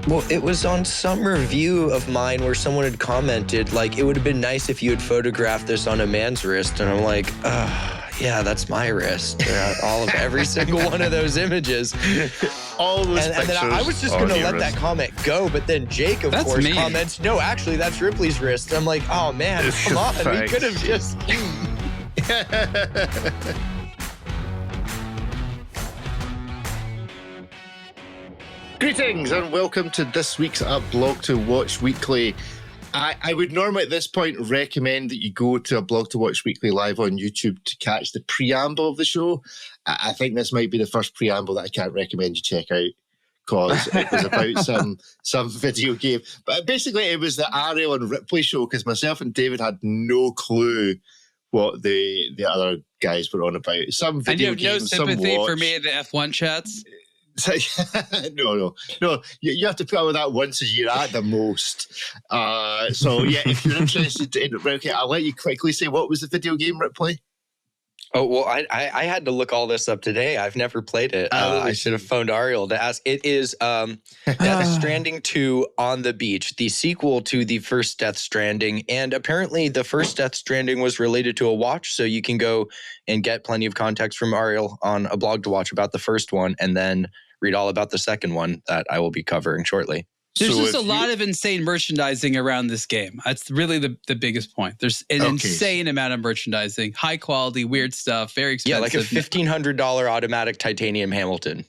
Well, it was on some review of mine where someone had commented, like, it would have been nice if you had photographed this on a man's wrist. And I'm like, yeah, that's my wrist. All of every single one of those images. All those pictures. And then I was just going to let that comment go. But then Jake, of course, comments, no, actually, that's Ripley's wrist. And I'm like, oh, man, come on. We could have just... Greetings and welcome to this week's aBlogtoWatch Weekly. I would normally at this point recommend that you go to aBlogtoWatch Weekly live on YouTube to catch the preamble of the show. I think this might be the first preamble that I can't recommend you check out because it was about some video game. But basically it was the Ariel and Ripley show because myself and David had no clue what the other guys were on about. Some video games, and you have no sympathy for me in the F1 chats? No. You have to put up with that once a year at the most. So yeah, if you're interested in okay, I'll let you quickly say what was the video game, Ripley. Oh, well, I had to look all this up today. I've never played it. I should have phoned Ariel to ask. It is Death Stranding 2 on the Beach, the sequel to the first Death Stranding. And apparently the first Death Stranding was related to a watch, so you can go and get plenty of context from Ariel on aBlogtoWatch about the first one, and then read all about the second one that I will be covering shortly. There's just a lot of insane merchandising around this game. That's really the biggest point. There's an insane amount of merchandising, high quality, weird stuff, very expensive. Yeah, like a $1,500 automatic titanium Hamilton.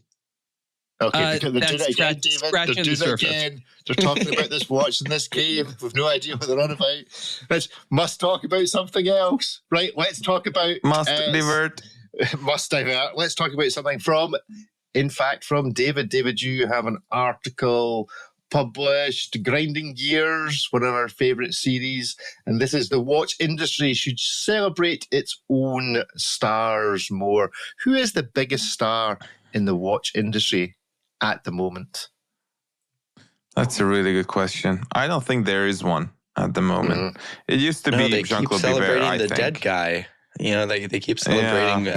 Okay, because they're doing it again, David. They're doing it again. They're talking about this watch in this game. We've no idea what they're on about. Must talk about something else. Right, let's talk about... Must divert. Must divert. Let's talk about something from David. David, you have an article published, Grinding Gears, one of our favourite series, and this is the watch industry should celebrate its own stars more. Who is the biggest star in the watch industry at the moment? That's a really good question. I don't think there is one at the moment. It used to be Jean-Claude Biver, I think. The dead guy. You know, they keep celebrating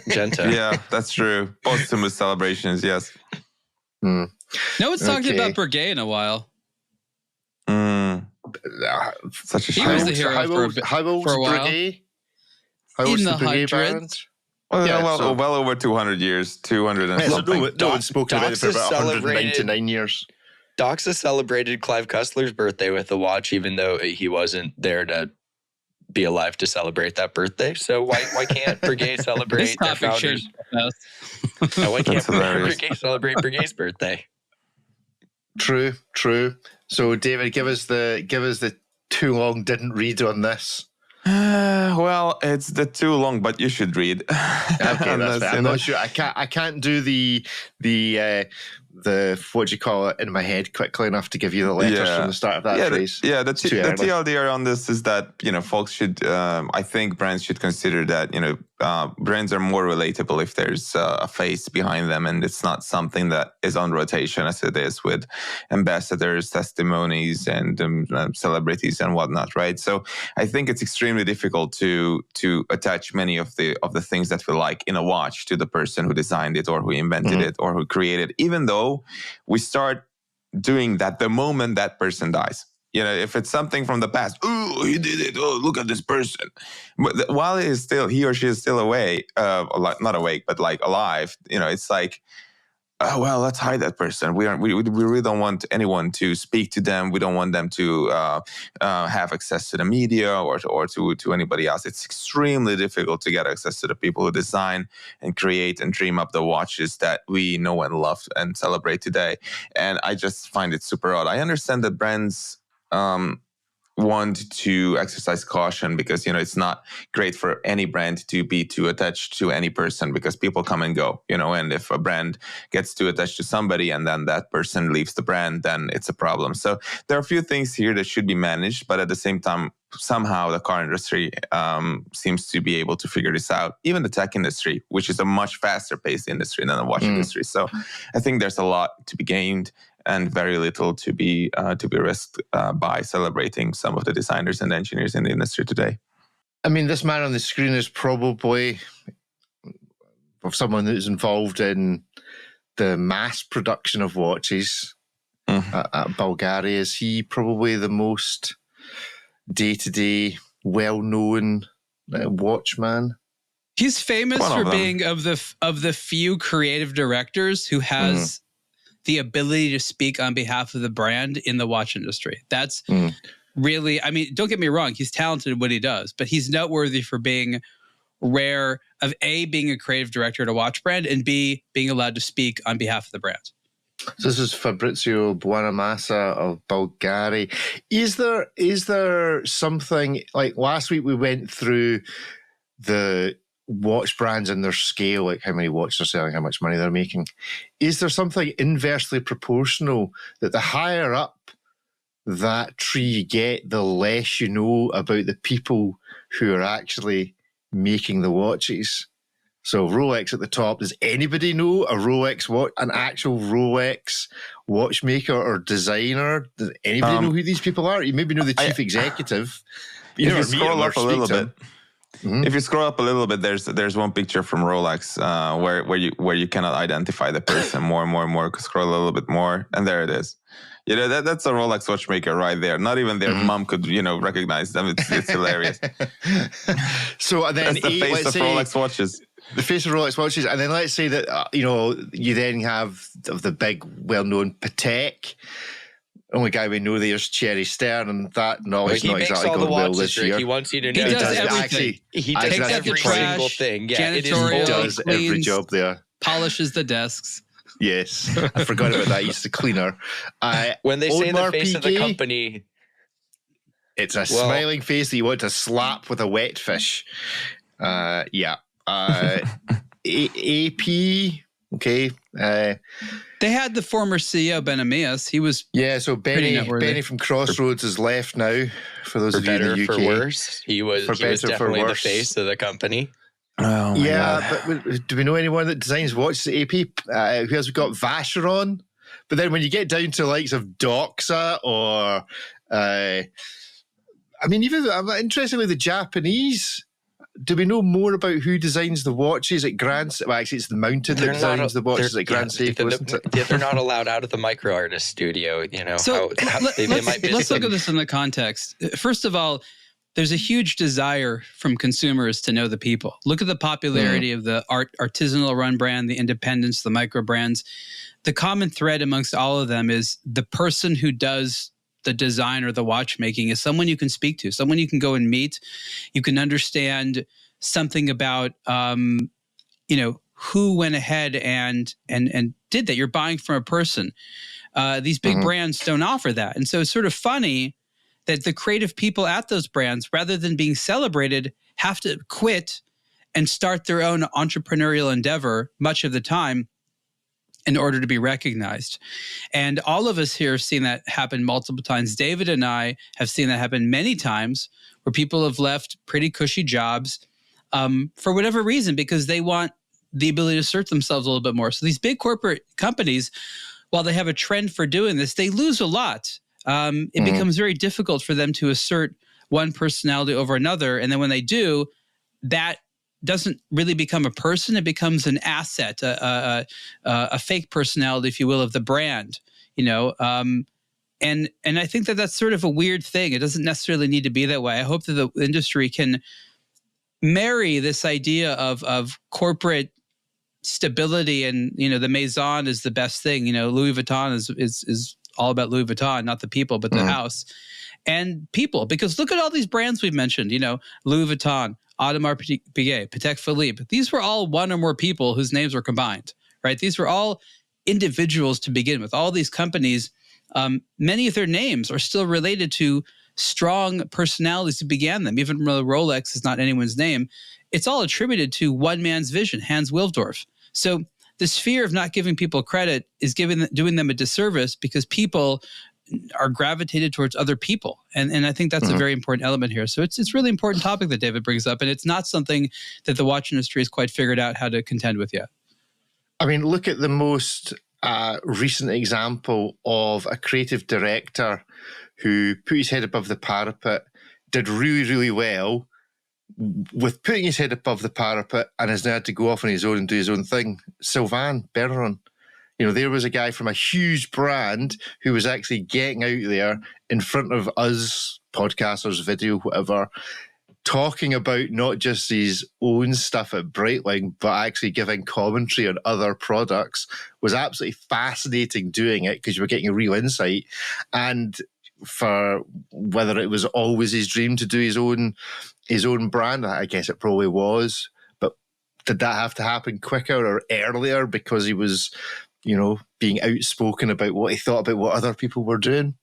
Genta. Yeah, that's true. Posthumous celebrations, yes. No one's talked about Breguet in a while. Such a shame. He was the hero how old for a while. Breguet? How old in the the Breguet hundreds. Well over 200 years. 200 and something. No one spoke about it for about 199 years. Doxa celebrated Clive Cussler's birthday with a watch, even though he wasn't there to be alive to celebrate that birthday. So why can't Breguet celebrate their founders? Why can't Breguet celebrate Breguet's birthday? True. So David, give us the too long didn't read on this. Well, it's the too long, but you should read. Okay, that's fair. I'm not sure. I can't do the what do you call it in my head quickly enough to give you the letters from the start of that phrase. The TLDR on this is that, folks should, I think brands should consider that, brands are more relatable if there's a face behind them and it's not something that is on rotation as it is with ambassadors, testimonies, and celebrities and whatnot, right? So I think it's extremely difficult to attach many of the things that we like in a watch to the person who designed it or who invented it or who created it, even though we start doing that the moment that person dies. If it's something from the past, oh, he did it. Oh, look at this person. But while he or she is still awake, not awake, but like alive, it's like, oh, well, let's hide that person. We really don't want anyone to speak to them. We don't want them to have access to the media or to anybody else. It's extremely difficult to get access to the people who design and create and dream up the watches that we know and love and celebrate today. And I just find it super odd. I understand that brands want to exercise caution because, it's not great for any brand to be too attached to any person because people come and go, and if a brand gets too attached to somebody and then that person leaves the brand, then it's a problem. So there are a few things here that should be managed, but at the same time, somehow the car industry seems to be able to figure this out. Even the tech industry, which is a much faster paced industry than the watch industry. So I think there's a lot to be gained and very little to be risked by celebrating some of the designers and engineers in the industry today. I mean, this man on the screen is probably someone who's involved in the mass production of watches. at Bulgari? Is he probably the most day-to-day, well-known watchman? He's famous for being of the few creative directors who has the ability to speak on behalf of the brand in the watch industry. That's really, I mean, don't get me wrong, he's talented at what he does, but he's noteworthy for being rare of A, being a creative director at a watch brand, and B, being allowed to speak on behalf of the brand. So this is Fabrizio Buonamassa of Bulgari. Is there something, like last week we went through the watch brands and their scale, like how many watches they're selling, how much money they're making. Is there something inversely proportional that the higher up that tree you get, the less you know about the people who are actually making the watches? So Rolex at the top. Does anybody know a Rolex watch, an actual Rolex watchmaker or designer? Does anybody know who these people are? You maybe know the chief executive. If you scroll up a little bit, if you scroll up a little bit, there's one picture from Rolex where you cannot identify the person. More. Scroll a little bit more, and there it is. You know, that's a Rolex watchmaker right there. Not even their mom could, recognize them. It's hilarious. So then that's the face of Rolex watches. The face of Rolex watches, and then let's say that you then have the big, well-known Patek. Only guy we know there's Cherry Stern, and that knowledge not exactly going well this year. He wants you to know. He does everything. He does every single thing. Yeah, he does every job there. Polishes the desks. Yes, I forgot about that. He's the cleaner. When they say the face of the company, it's a smiling face that you want to slap with a wet fish. Yeah. AP, okay. They had the former CEO, Ben Amias. He was so Benny from Crossroads is left now, for those of you in the UK. For worse, he was definitely the face of the company. Oh my God. But do we know anyone that designs watches at AP? Who else? We've got Vacheron. But then when you get down to the likes of Doxa or, even interestingly, the Japanese. Do we know more about who designs the watches at Grand? Well, actually, it's the Mountain that designs the watches at Grand Seiko, isn't it? They're not allowed out of the micro artist studio. So let's look at this in the context. First of all, there's a huge desire from consumers to know the people. Look at the popularity of the artisanal run brand, the independents, the micro brands. The common thread amongst all of them is the person who does the design or the watchmaking is someone you can speak to, someone you can go and meet. You can understand something about, who went ahead and did that. You're buying from a person. These big brands don't offer that. And so it's sort of funny that the creative people at those brands, rather than being celebrated, have to quit and start their own entrepreneurial endeavor much of the time in order to be recognized. And all of us here have seen that happen multiple times. David and I have seen that happen many times where people have left pretty cushy jobs for whatever reason, because they want the ability to assert themselves a little bit more. So these big corporate companies, while they have a trend for doing this, they lose a lot. It becomes very difficult for them to assert one personality over another. And then when they do, that doesn't really become a person. It becomes an asset, a fake personality, if you will, of the brand, And I think that that's sort of a weird thing. It doesn't necessarily need to be that way. I hope that the industry can marry this idea of corporate stability and, the maison is the best thing. Louis Vuitton is all about Louis Vuitton, not the people, but the house and people. Because look at all these brands we've mentioned, Louis Vuitton, Audemars Piguet, Patek Philippe. These were all one or more people whose names were combined, right? These were all individuals to begin with. All these companies, many of their names are still related to strong personalities who began them. Even though Rolex is not anyone's name, it's all attributed to one man's vision, Hans Wilsdorf. So this fear of not giving people credit is doing them a disservice, because people are gravitated towards other people. And I think that's a very important element here. So it's a really important topic that David brings up, and it's not something that the watch industry has quite figured out how to contend with yet. I mean, look at the most recent example of a creative director who put his head above the parapet, did really, really well with putting his head above the parapet, and has now had to go off on his own and do his own thing. Sylvain Bergeron. There was a guy from a huge brand who was actually getting out there in front of us, podcasters, video, whatever, talking about not just his own stuff at Breitling, but actually giving commentary on other products. Was absolutely fascinating doing it because you were getting a real insight. And for whether it was always his dream to do his own brand, I guess it probably was. But did that have to happen quicker or earlier because he was, being outspoken about what he thought about what other people were doing?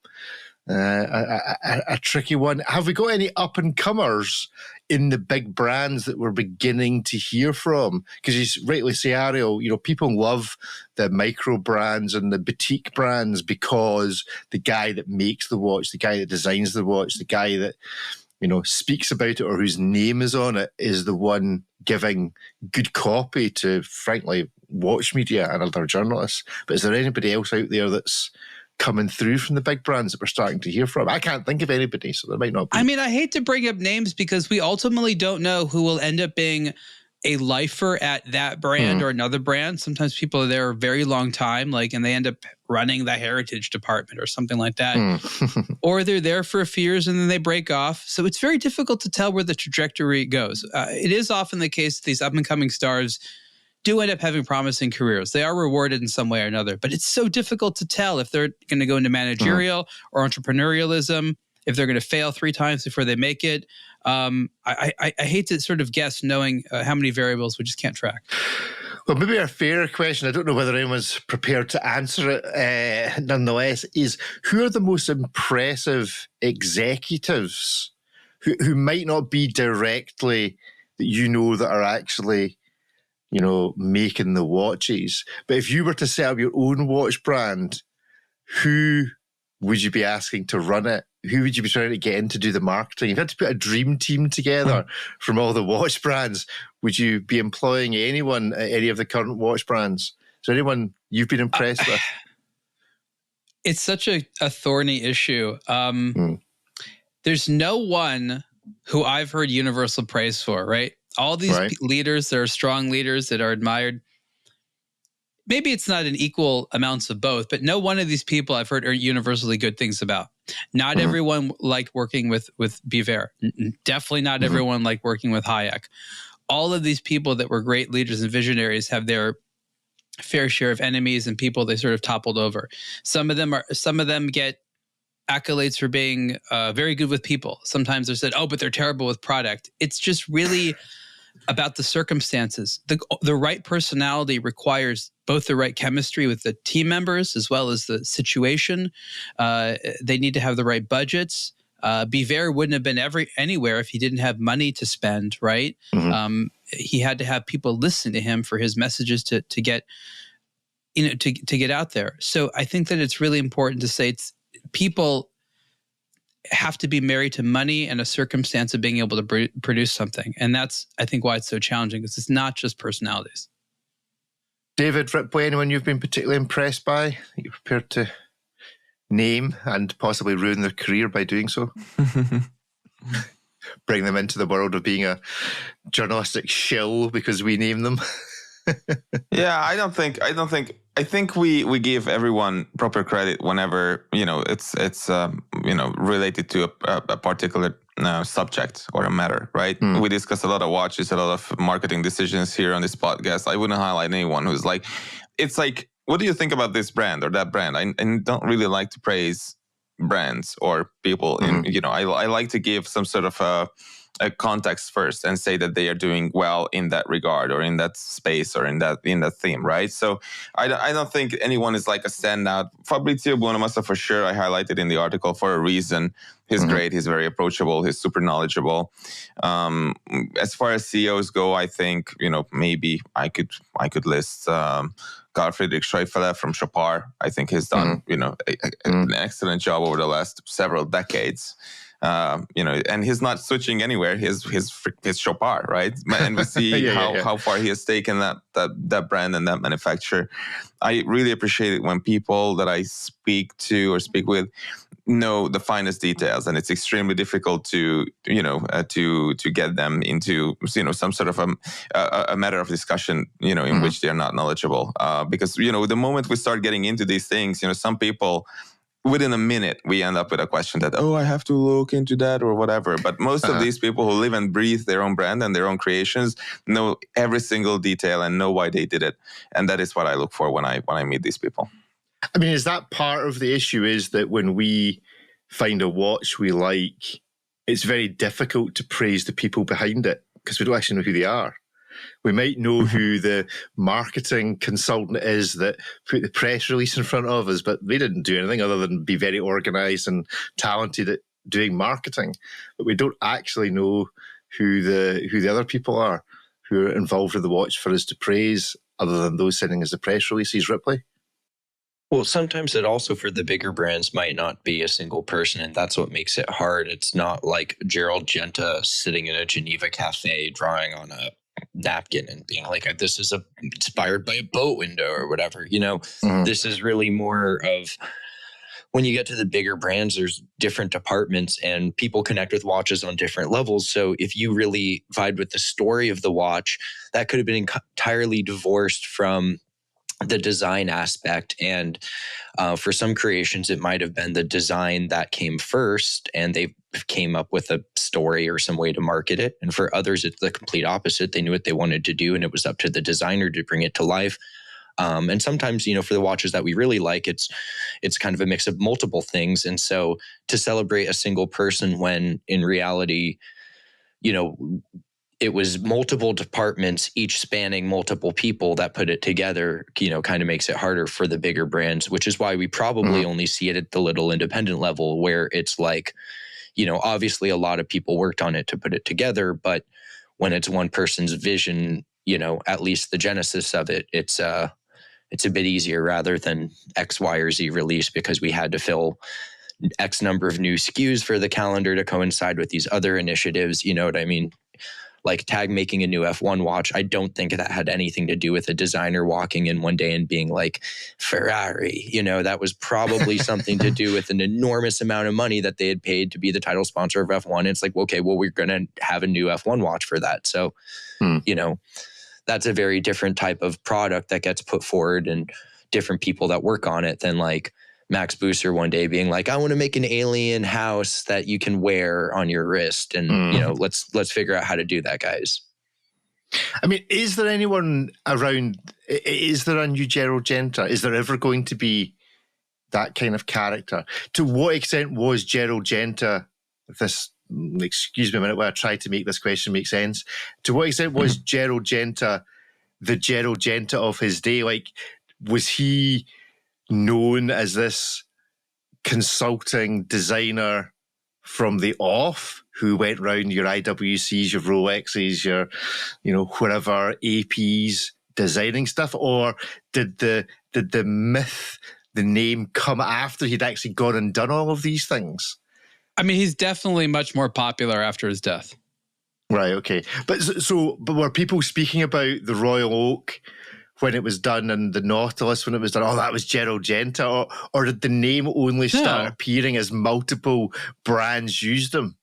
A tricky one. Have we got any up-and-comers in the big brands that we're beginning to hear from? Because you rightly say, Ariel, people love the micro brands and the boutique brands because the guy that makes the watch, the guy that designs the watch, the guy that speaks about it or whose name is on it is the one giving good copy to, frankly, watch media and other journalists. But is there anybody else out there that's coming through from the big brands that we're starting to hear from? I can't think of anybody, so there might not be. I mean, I hate to bring up names because we ultimately don't know who will end up being a lifer at that brand or another brand. Sometimes people are there a very long time, and they end up running the heritage department or something like that. Or they're there for a few years and then they break off. So it's very difficult to tell where the trajectory goes. It is often the case that these up-and-coming stars do end up having promising careers. They are rewarded in some way or another, but it's so difficult to tell if they're going to go into managerial or entrepreneurialism, if they're going to fail 3 times before they make it. I hate to sort of guess knowing how many variables we just can't track. Well, maybe a fairer question, I don't know whether anyone's prepared to answer it nonetheless, is who are the most impressive executives who might not be directly that are actually making the watches? But if you were to set up your own watch brand, who would you be asking to run it? Who would you be trying to get in to do the marketing? If you had to put a dream team together from all the watch brands, would you be employing anyone at any of the current watch brands? Is there anyone you've been impressed with? It's such a thorny issue. There's no one who I've heard universal praise for, right? All these leaders that are strong leaders that are admired. Maybe it's not in equal amounts of both, but no one of these people I've heard are universally good things about. Not everyone liked working with Biver. Definitely not everyone liked working with Hayek. All of these people that were great leaders and visionaries have their fair share of enemies and people they sort of toppled over. Some of them get accolades for being very good with people. Sometimes they're said, oh, but they're terrible with product. It's just really about the circumstances. The right personality requires both the right chemistry with the team members as well as the situation. They need to have the right budgets. Biver wouldn't have been anywhere if he didn't have money to spend, right? He had to have people listen to him for his messages to get, to get out there. So I think that it's really important to say people have to be married to money and a circumstance of being able to produce something. And that's, I think, why it's so challenging, because it's not just personalities. David, Ripley, anyone you've been particularly impressed by that you're prepared to name and possibly ruin their career by doing so? Bring them into the world of being a journalistic shill because we name them. Yeah, I think we give everyone proper credit whenever it's related to a particular subject or a matter, right? We discuss a lot of watches, a lot of marketing decisions here on this podcast. I wouldn't highlight anyone who's like, it's like, what do you think about this brand or that brand? I don't really like to praise brands or people. I like to give some sort of a context first and say that they are doing well in that regard or in that space or in that theme, right? So I don't think anyone is like a standout. Fabrizio Buonamassa, for sure, I highlighted in the article for a reason. He's great. He's very approachable. He's super knowledgeable. As far as CEOs go, I think maybe I could list Carl Friedrich Schäufele from Chopard. I think he's done an excellent job over the last several decades. And he's not switching anywhere. His Chopard, right? And we see how far he has taken that brand and that manufacturer. I really appreciate it when people that I speak to or speak with know the finest details, and it's extremely difficult to to get them into some sort of a matter of discussion in which they are not knowledgeable, because the moment we start getting into these things, some people, within a minute, we end up with a question that, oh, I have to look into that or whatever. But most of these people who live and breathe their own brand and their own creations know every single detail and know why they did it. And that is what I look for when I meet these people. I mean, is that part of the issue, is that when we find a watch we like, it's very difficult to praise the people behind it because we don't actually know who they are. We might know who the marketing consultant is that put the press release in front of us, but they didn't do anything other than be very organized and talented at doing marketing. But we don't actually know who the other people are who are involved in the watch for us to praise, other than those sending us the press releases, Ripley. Well, sometimes it also, for the bigger brands, might not be a single person, and that's what makes it hard. It's not like Gerald Genta sitting in a Geneva cafe drawing on a napkin and being like, this is inspired by a boat window or whatever. This is really more of, when you get to the bigger brands, there's different departments and people connect with watches on different levels. So if you really vibe with the story of the watch, that could have been entirely divorced from the design aspect. And for some creations, it might have been the design that came first and they came up with a story or some way to market it. And for others, it's the complete opposite. They knew what they wanted to do and it was up to the designer to bring it to life. And sometimes, for the watches that we really like, it's kind of a mix of multiple things. And so to celebrate a single person when in reality, it was multiple departments, each spanning multiple people that put it together, kind of makes it harder for the bigger brands, which is why we probably only see it at the little independent level, where it's like, obviously a lot of people worked on it to put it together, but when it's one person's vision, at least the genesis of it, it's a bit easier rather than X, Y, or Z release, because we had to fill X number of new SKUs for the calendar to coincide with these other initiatives. You know what I mean? Like Tag making a new F1 watch, I don't think that had anything to do with a designer walking in one day and being like, Ferrari. That was probably something to do with an enormous amount of money that they had paid to be the title sponsor of F1. It's like, okay, well, we're going to have a new F1 watch for that. So, that's a very different type of product that gets put forward and different people that work on it than like Max Booster one day being like, I want to make an alien house that you can wear on your wrist. And, let's figure out how to do that, guys. I mean, is there anyone around? Is there a new Gerald Genta? Is there ever going to be that kind of character? To what extent was Gerald Genta this? Excuse me a minute while I try to make this question make sense. To what extent was Gerald Genta the Gerald Genta of his day? Like, was he known as this consulting designer from the off who went round your IWCs, your Rolexes, your, whatever APs designing stuff? Or did the myth, the name come after he'd actually gone and done all of these things? I mean, he's definitely much more popular after his death. Right, okay. But were people speaking about the Royal Oak when it was done and the Nautilus when it was done? Oh, that was Gerald Genta? Or did the name only start appearing as multiple brands used them?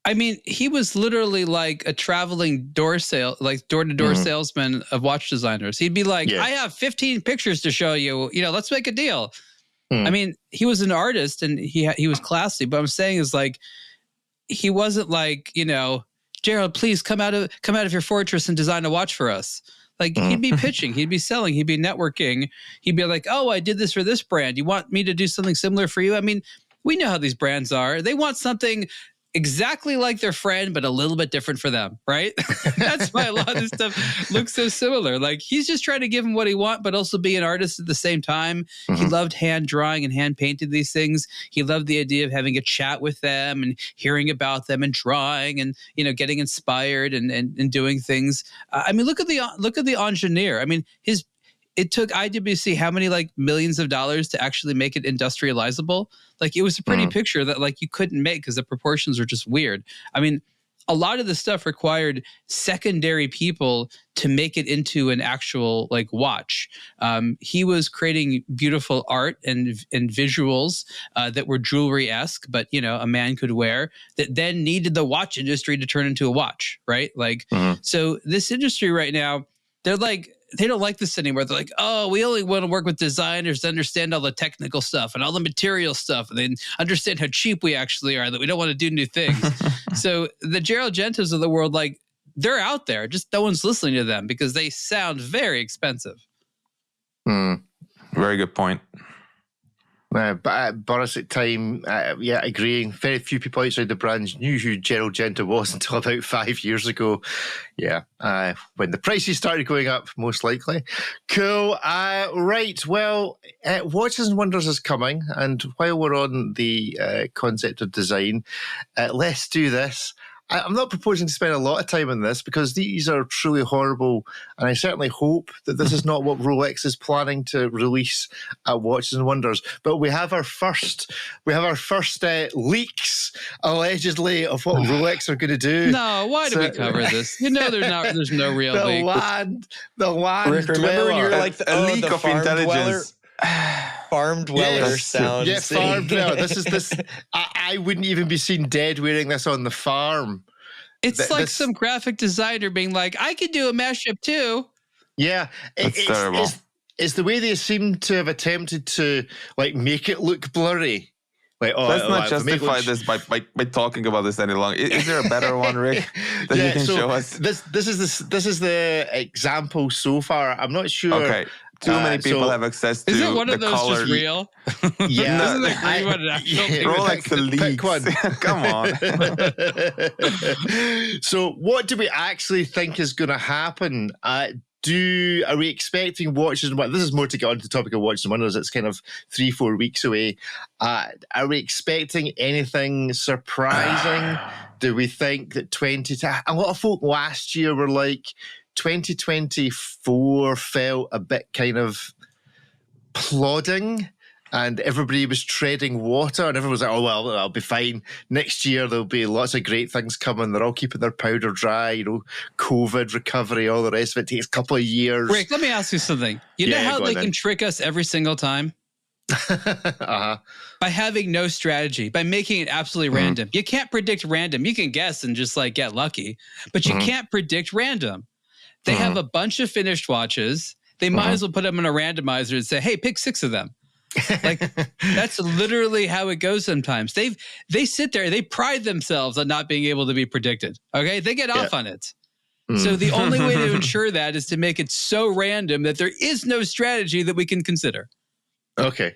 I mean, he was literally like a traveling door-to-door salesman of watch designers. He'd be like, I have 15 pictures to show you. Let's make a deal. I mean, he was an artist and he was classy, but I'm saying is like, he wasn't like, Gerald, please come out of your fortress and design a watch for us. Like he'd be pitching, he'd be selling, he'd be networking. He'd be like, oh, I did this for this brand. You want me to do something similar for you? I mean, we know how these brands are. They want something exactly like their friend, but a little bit different for them, right? That's why a lot of this stuff looks so similar. Like he's just trying to give them what he wants, but also be an artist at the same time. He loved hand drawing and hand painting these things. He loved the idea of having a chat with them and hearing about them and drawing and, getting inspired and doing things. I mean, look at the engineer. I mean, it took IWC how many like millions of dollars to actually make it industrializable? Like it was a pretty picture that like you couldn't make because the proportions are just weird. I mean, a lot of the stuff required secondary people to make it into an actual like watch. He was creating beautiful art and visuals that were jewelry-esque, but a man could wear, that then needed the watch industry to turn into a watch, right? Like, so this industry right now, they're like, they don't like this anymore. They're like, oh, we only want to work with designers to understand all the technical stuff and all the material stuff, and then understand how cheap we actually are, that we don't want to do new things. So the Gerald Gentas of the world, like, they're out there, just no one's listening to them because they sound very expensive. Very good point. But Boris at time, agreeing. Very few people outside the brand knew who Gerald Genta was until about 5 years ago. Yeah, when the prices started going up, most likely. Cool. Right. Well, Watches and Wonders is coming, and while we're on the concept of design, let's do this. I'm not proposing to spend a lot of time on this because these are truly horrible, and I certainly hope that this is not what Rolex is planning to release at Watches and Wonders. But we have our first leaks, allegedly, of what Rolex are going to do. No, why do we cover this? There's no real leak. The land. Rick, remember when you were like, a leak of intelligence. Farm dweller sounds. Yeah, farm dweller. This. I wouldn't even be seen dead wearing this on the farm. It's like some graphic designer being like, I could do a mashup too. Yeah, it's terrible. It's the way they seem to have attempted to like make it look blurry. Like, let's not justify this by talking about this any longer. Is there a better one, Rick, that you can show us? This is the example so far. I'm not sure. Okay. Too many people have access to the color. Is it one of those just real? Yeah. Isn't it real one Rolex the leaks. Come on. So what do we actually think is going to happen? Are we expecting Watches and Wonders? This is more to get on to the topic of Watches and Wonders. It's kind of 3-4 weeks away. Are we expecting anything surprising? Do we think that a lot of folk last year were like, 2024 felt a bit kind of plodding, and everybody was treading water, and everyone was like, oh, well, I'll be fine. Next year, there'll be lots of great things coming. They're all keeping their powder dry, COVID recovery, all the rest of it takes a couple of years. Rick, let me ask you something. You know how they can trick us every single time? By having no strategy, by making it absolutely random. You can't predict random. You can guess and just like get lucky, but you can't predict random. They have a bunch of finished watches. They might as well put them in a randomizer and say, hey, pick 6 of them. Like, that's literally how it goes sometimes. They sit there, they pride themselves on not being able to be predicted. Okay? They get off on it. So the only way to ensure that is to make it so random that there is no strategy that we can consider. Okay.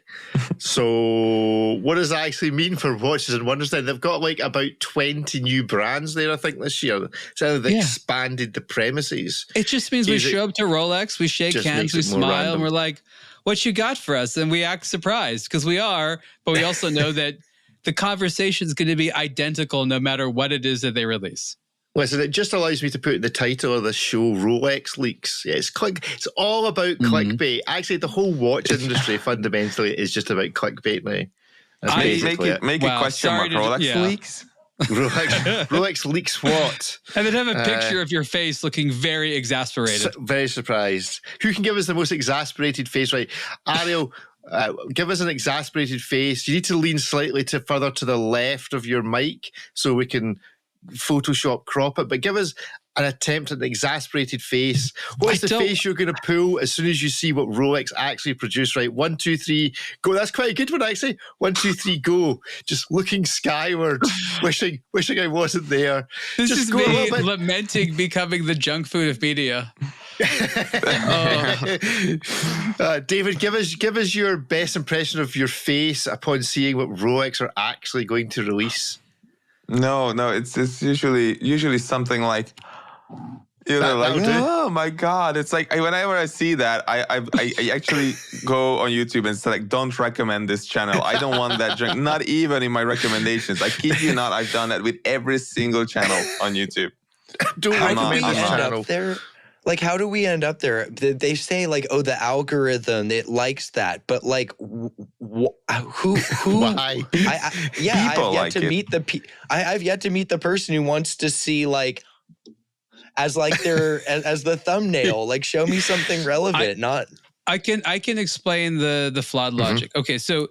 So what does that actually mean for Watches and Wonders then? They've got like about 20 new brands there, I think, this year. So they've expanded the premises. It just means we show up to Rolex, we shake hands, we smile, and we're like, what you got for us? And we act surprised because we are, but we also know that the conversation is going to be identical no matter what it is that they release. Listen, it just allows me to put the title of the show Rolex Leaks. Yeah, it's all about clickbait. Actually, the whole watch industry fundamentally is just about clickbait now. Make a question mark. Rolex Leaks? Rolex leaks what? And then have a picture of your face looking very exasperated. Very surprised. Who can give us the most exasperated face? Right, Ariel, give us an exasperated face. You need to lean slightly further to the left of your mic so we can Photoshop crop it, but give us an attempt at an exasperated face. What's the face you're going to pull as soon as you see what Rolex actually produced? Right, 1, 2, 3, go. That's quite a good one, actually. 1, 2, 3, go. Just looking skyward, wishing I wasn't there. This just is me lamenting becoming the junk food of media. David, give us your best impression of your face upon seeing what Rolex are actually going to release. No, it's usually something like, oh my God. It's like, whenever I see that, I actually go on YouTube and say, like, don't recommend this channel. I don't want that drink. Not even in my recommendations. I kid you not, I've done that with every single channel on YouTube. Don't recommend this channel. Like, how do we end up there? They say like, oh, the algorithm, it likes that, but like, who? Why? I've yet to meet the person who wants to see like, as like as the thumbnail. Like, show me something relevant. I can explain the flawed logic. Okay, so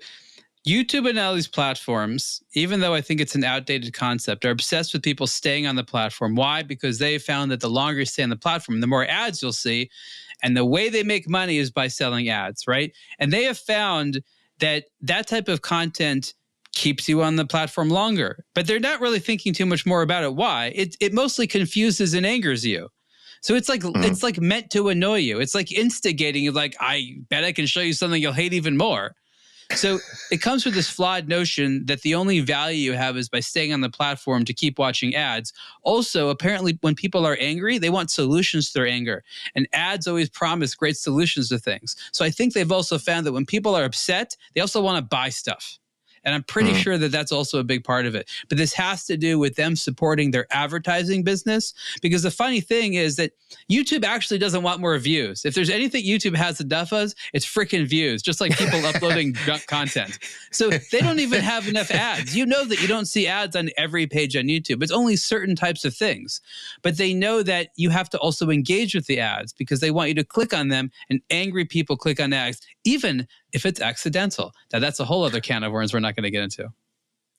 YouTube and all these platforms, even though I think it's an outdated concept, are obsessed with people staying on the platform. Why? Because they found that the longer you stay on the platform, the more ads you'll see. And the way they make money is by selling ads, right? And they have found that type of content keeps you on the platform longer. But they're not really thinking too much more about it. Why? It mostly confuses and angers you. So it's like it's like meant to annoy you. It's like instigating you, like, I bet I can show you something you'll hate even more. So it comes with this flawed notion that the only value you have is by staying on the platform to keep watching ads. Also, apparently, when people are angry, they want solutions to their anger. And ads always promise great solutions to things. So I think they've also found that when people are upset, they also want to buy stuff. And I'm pretty sure that that's also a big part of it. But this has to do with them supporting their advertising business. Because the funny thing is that YouTube actually doesn't want more views. If there's anything YouTube has enough of, it's freaking views, just like people uploading junk content. So they don't even have enough ads. You know that you don't see ads on every page on YouTube. It's only certain types of things. But they know that you have to also engage with the ads because they want you to click on them, and angry people click on ads, even if it's accidental. Now, that's a whole other can of worms we're not going to get into.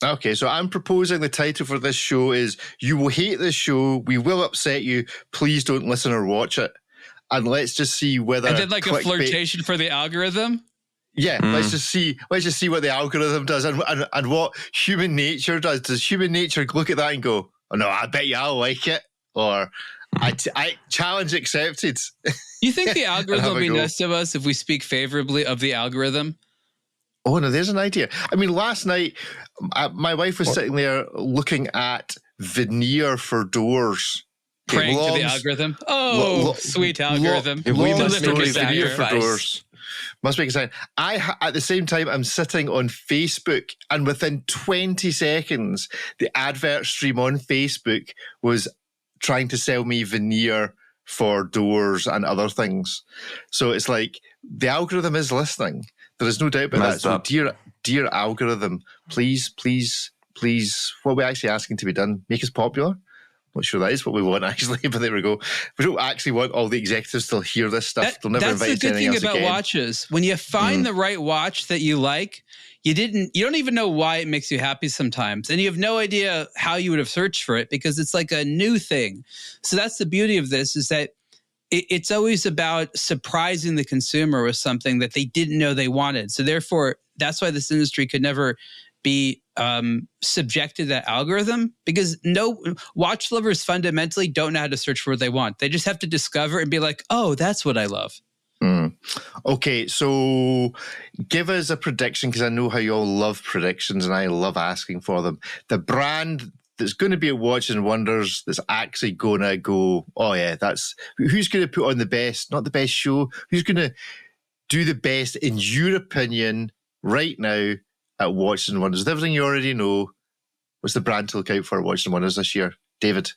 Okay, so I'm proposing the title for this show is You Will Hate This Show, We Will Upset You, Please Don't Listen or Watch It. And let's just see whether... And then like a flirtation for the algorithm? Yeah, let's just see what the algorithm does and what human nature does. Does human nature look at that and go, oh no, I bet you I'll like it? Or I challenge accepted. You think the algorithm will be nice to us if we speak favorably of the algorithm? Oh, no, there's an idea. I mean, last night, my wife was sitting there looking at veneer for doors. Praying to the algorithm? Oh, sweet algorithm. We must make a veneer for doors. Must make a sign. At the same time, I'm sitting on Facebook, and within 20 seconds, the advert stream on Facebook was trying to sell me veneer for doors and other things. So it's like the algorithm is listening. There is no doubt about that. So dear algorithm, please, what are we actually asking to be done? Make us popular? Not sure that is what we want, actually, but there we go. We don't actually want all the executives to hear this stuff. They'll never invite us to anything else again. That's the good thing about watches. When you find the right watch that you like, you don't even know why it makes you happy sometimes. And you have no idea how you would have searched for it because it's like a new thing. So that's the beauty of this, is that it's always about surprising the consumer with something that they didn't know they wanted. So therefore, that's why this industry could never be subjected to that algorithm, because no watch lovers fundamentally don't know how to search for what they want. They just have to discover and be like, oh, that's what I love. Okay, so give us a prediction, because I know how you all love predictions and I love asking for them. The brand that's going to be at Watches and Wonders that's actually going to go, oh yeah, that's who's going to put on the best, not the best show, who's going to do the best in your opinion right now at Watches and Wonders? With everything you already know, what's the brand to look out for at Watches and Wonders this year? David?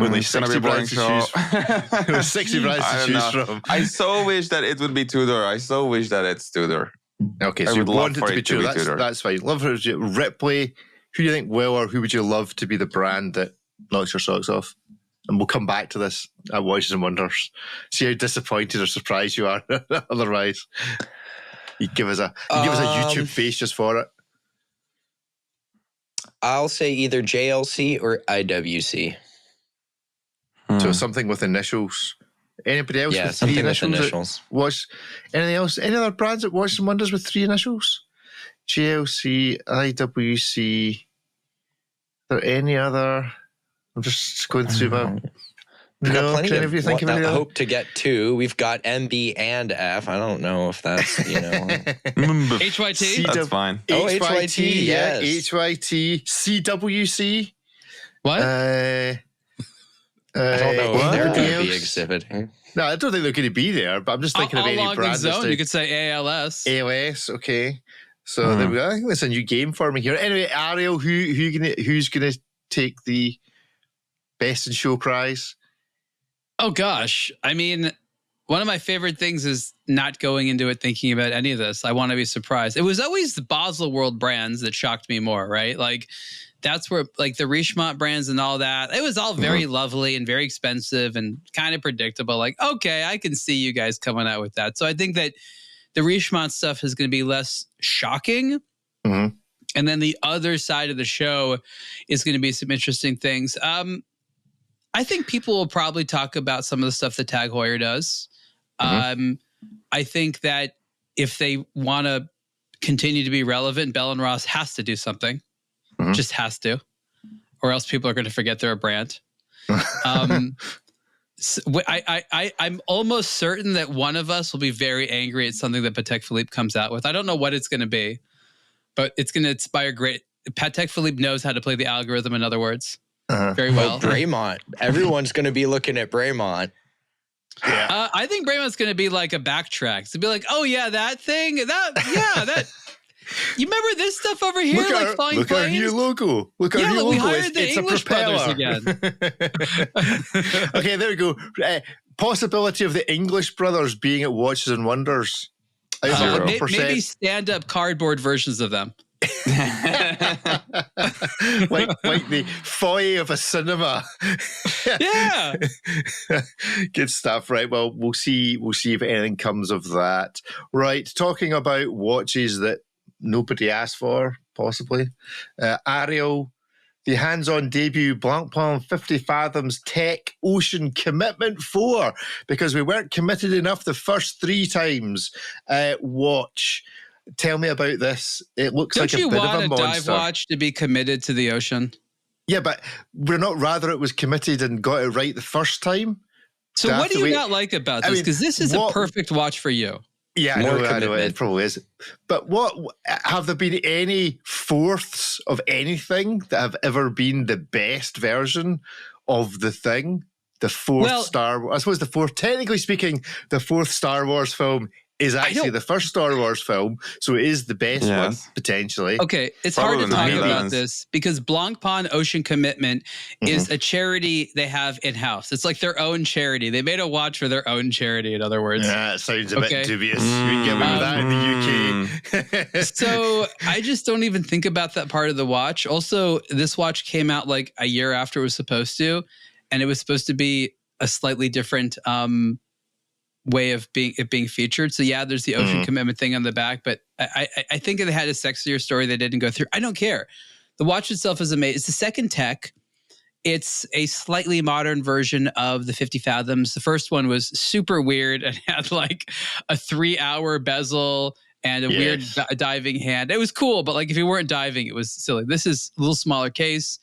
Only 60 brands to choose. 60 brands to choose from. I so wish that it would be Tudor. I so wish that it's Tudor. Okay, so you want it to be Tudor. That's fine. Love for Ripley. Who do you think will, or who would you love to be the brand that knocks your socks off? And we'll come back to this at Watches and Wonders. See how disappointed or surprised you are. Otherwise, you give us a YouTube face just for it. I'll say either JLC or IWC. So something with initials. Anybody else with three initials? Anything else? Any other brands that Watches and Wonders with three initials? JLC, IWC. Are there any other? I'm just going through my... We've got plenty of think of hope to get two. We've got MB and F. I don't know if that's, HYT? That's fine. HYT, yes. HYT. CWC. What? I don't know if they're going to be exhibiting. No, I don't think they're going to be there, but I'm just thinking of any brand. You could say ALS. ALS, okay. So there we go. I think that's a new game for me here. Anyway, Ariel, who's gonna take the Best in Show prize? Oh, gosh. I mean, one of my favorite things is not going into it thinking about any of this. I want to be surprised. It was always the Basel World brands that shocked me more, right? Like, that's where, like, the Richemont brands and all that, it was all very lovely and very expensive and kind of predictable. Like, okay, I can see you guys coming out with that. So I think that the Richemont stuff is going to be less shocking. And then the other side of the show is going to be some interesting things. I think people will probably talk about some of the stuff that Tag Heuer does. I think that if they want to continue to be relevant, Bell & Ross has to do something. Just has to. Or else people are going to forget they're a brand. So I'm almost certain that one of us will be very angry at something that Patek Philippe comes out with. I don't know what it's going to be, but it's going to inspire great. Patek Philippe knows how to play the algorithm, in other words. Very well. Bremont. Everyone's going to be looking at Bremont. Yeah. I think Bremont's going to be like a backtrack. To be like, oh yeah, that thing, that. You remember this stuff over here, like flying planes? Look our new logo. Look our new logo. We hired the English brothers again. Okay, there we go. Possibility of the English brothers being at Watches and Wonders. Maybe stand-up cardboard versions of them. like the foyer of a cinema. Yeah. Good stuff. Right. Well, we'll see if anything comes of that. Right. Talking about watches that nobody asked for, possibly. Ariel, the hands-on debut Blancpain 50 Fathoms Tech Ocean Commitment 4, because we weren't committed enough the first 3 times. Watch. Tell me about this. It looks like a bit of a monster. Don't you want a dive watch to be committed to the ocean? Yeah, but we're not rather it was committed and got it right the first time? So what do you not like about this? Because this is a perfect watch for you. Yeah, I know it probably is. But have there been any fourths of anything that have ever been the best version of the thing? The fourth I suppose technically speaking, the fourth Star Wars film is actually the first Star Wars film, so it is the best one, potentially. Okay, it's hard to talk about this because Blancpain Ocean Commitment is a charity they have in-house. It's like their own charity. They made a watch for their own charity, in other words. Yeah, it sounds a bit dubious. We get away with that in the UK. So I just don't even think about that part of the watch. Also, this watch came out like a year after it was supposed to, and it was supposed to be a slightly different way of being featured. So yeah, there's the Ocean Commitment thing on the back, but I think if they had a sexier story they didn't go through. I don't care. The watch itself is amazing. It's the second tech. It's a slightly modern version of the 50 Fathoms. The first one was super weird and had like a 3-hour bezel and a weird diving hand. It was cool, but like if you weren't diving, it was silly. This is a little smaller case.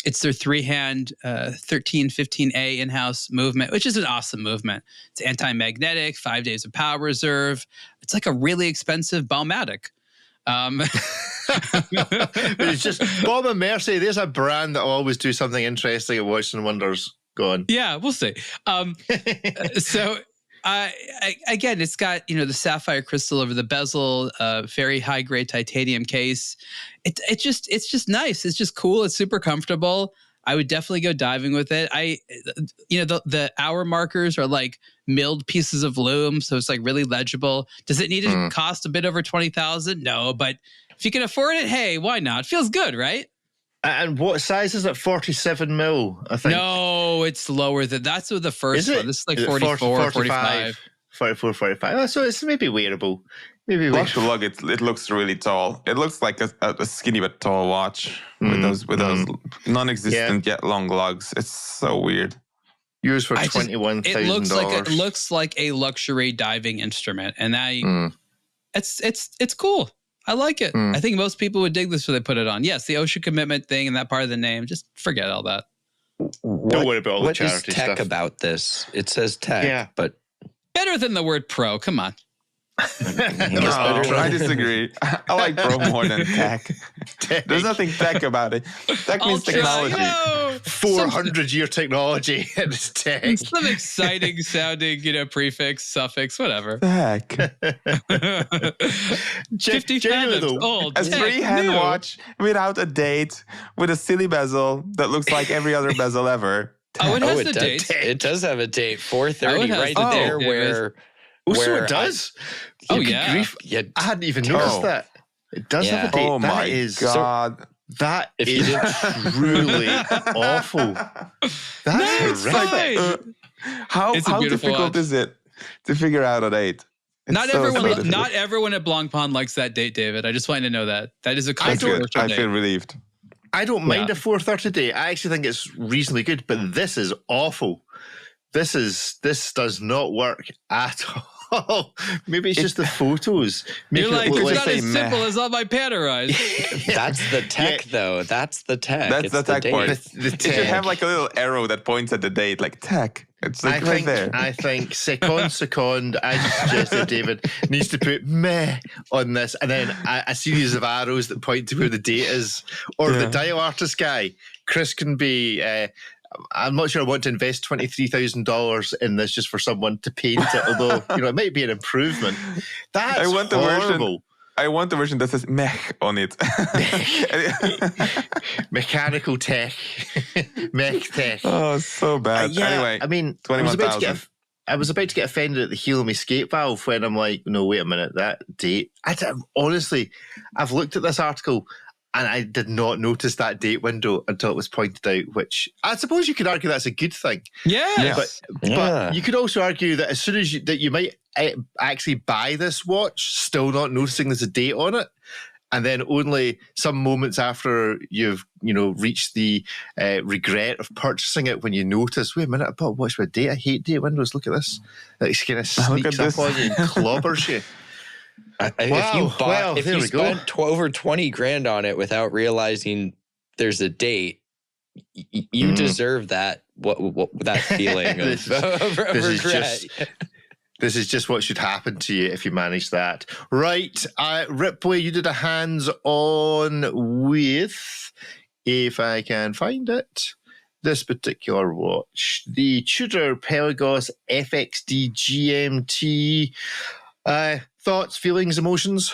It's their 3-hand 1315A in-house movement, which is an awesome movement. It's anti-magnetic, 5 days of power reserve. It's like a really expensive Baumatic. It's just Bob and Mercy. There's a brand that will always do something interesting at Watches and Wonders. Go on. Yeah, we'll see. So again, it's got the sapphire crystal over the bezel, very high grade titanium case. It's just nice. It's just cool. It's super comfortable. I would definitely go diving with it. The hour markers are like milled pieces of loom, so it's like really legible. Does it need to cost a bit over $20,000? No, but if you can afford it, hey, why not? Feels good, right? And what size is it? 47 mil, I think. No, it's lower than that's with the first one. This is like 44, 45. 44, 45. Oh, so it's maybe wearable. Watch the lug. It looks really tall. It looks like a skinny but tall watch with those non-existent yet long lugs. It's so weird. Used for $21,000. It looks like a luxury diving instrument, and it's cool. I like it. I think most people would dig this when they put it on. Yes, the Ocean Commitment thing and that part of the name. Just forget all that. Don't worry about all the charity stuff. What is tech about this? It says tech, but better than the word pro. Come on. No, I disagree. I like pro more than tech. There's nothing tech about it. Tech means technology. 400-year technology and it's tech. Some exciting sounding, prefix, suffix, whatever. Tech. 50 fathoms old. A three-hand watch without a date, with a silly bezel that looks like every other bezel ever. Oh, it has the date. It does have a date, 4:30, right there where... So it does? Grief. Yeah, I hadn't even noticed that. It does have a date. Oh my God. That is truly awful. That's horrific. How difficult is it to figure out a date? Not everyone at Blancpain likes that date, David. I just want you to know that. That is a controversial date. I feel relieved. I don't mind a 4:30 date. I actually think it's reasonably good, but this is awful. This does not work at all. Maybe it's just the photos. You're like, it's not as simple as on my Panerized. That's the tech, though. That's the tech. That's the tech part. It should have like a little arrow that points at the date, like tech. It's like right there. I think second, as you suggested, David, needs to put meh on this, and then a series of arrows that point to where the date is. Or the dial artist guy, Chris can be... I'm not sure I want to invest $23,000 in this just for someone to paint it, although it might be an improvement. That's horrible. I want the version that says mech on it. Mechanical tech. Mech tech. Oh, so bad. Anyway, I mean, I was about to get offended at the heel of my skate valve when I'm like, no, wait a minute, that date. Honestly, I've looked at this article and I did not notice that date window until it was pointed out, which I suppose you could argue that's a good thing. Yes. But you could also argue that as soon as you might actually buy this watch, still not noticing there's a date on it, and then only some moments after you've reached the regret of purchasing it when you notice, wait a minute, I bought a watch with a date. I hate date windows. Look at this. It kind of sneaks up on you and clobbers you. If you spent over 20 grand on it without realizing there's a date, you deserve that that feeling of regret. This is just what should happen to you if you manage that. Right, Ripley, you did a hands-on with, if I can find it, this particular watch, the Tudor Pelagos FXD GMT. Thoughts, feelings, emotions?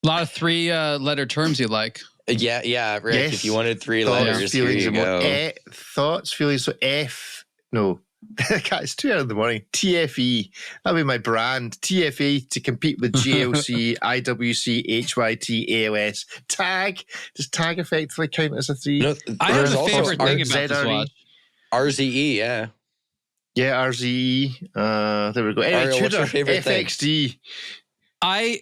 A lot of three-letter terms you like. Yeah, Rick, yes. If you wanted 3 letters, here you go. Thoughts, feelings, so it's 2 hours in the morning. TFE, that'll be my brand. TFE to compete with GLC, IWC, HYT, AOS. Tag, does tag effectively count as a 3? No, I have a favorite thing about this watch. RZE, yeah. Yeah, RZE. There we go. Anyway, Tudor FXD. I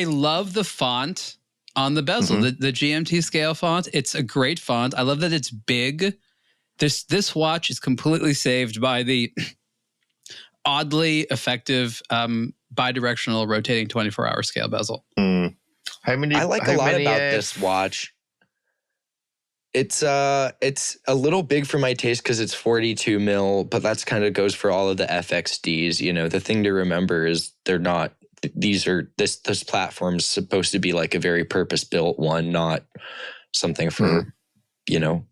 love the font on the bezel, the GMT scale font. It's a great font. I love that it's big. This watch is completely saved by the oddly effective bidirectional rotating 24-hour scale bezel. I like a lot about this watch. It's a little big for my taste because it's 42 mil, but that's kind of goes for all of the FXDs. The thing to remember is they're not. This platform's supposed to be like a very purpose-built one, not something for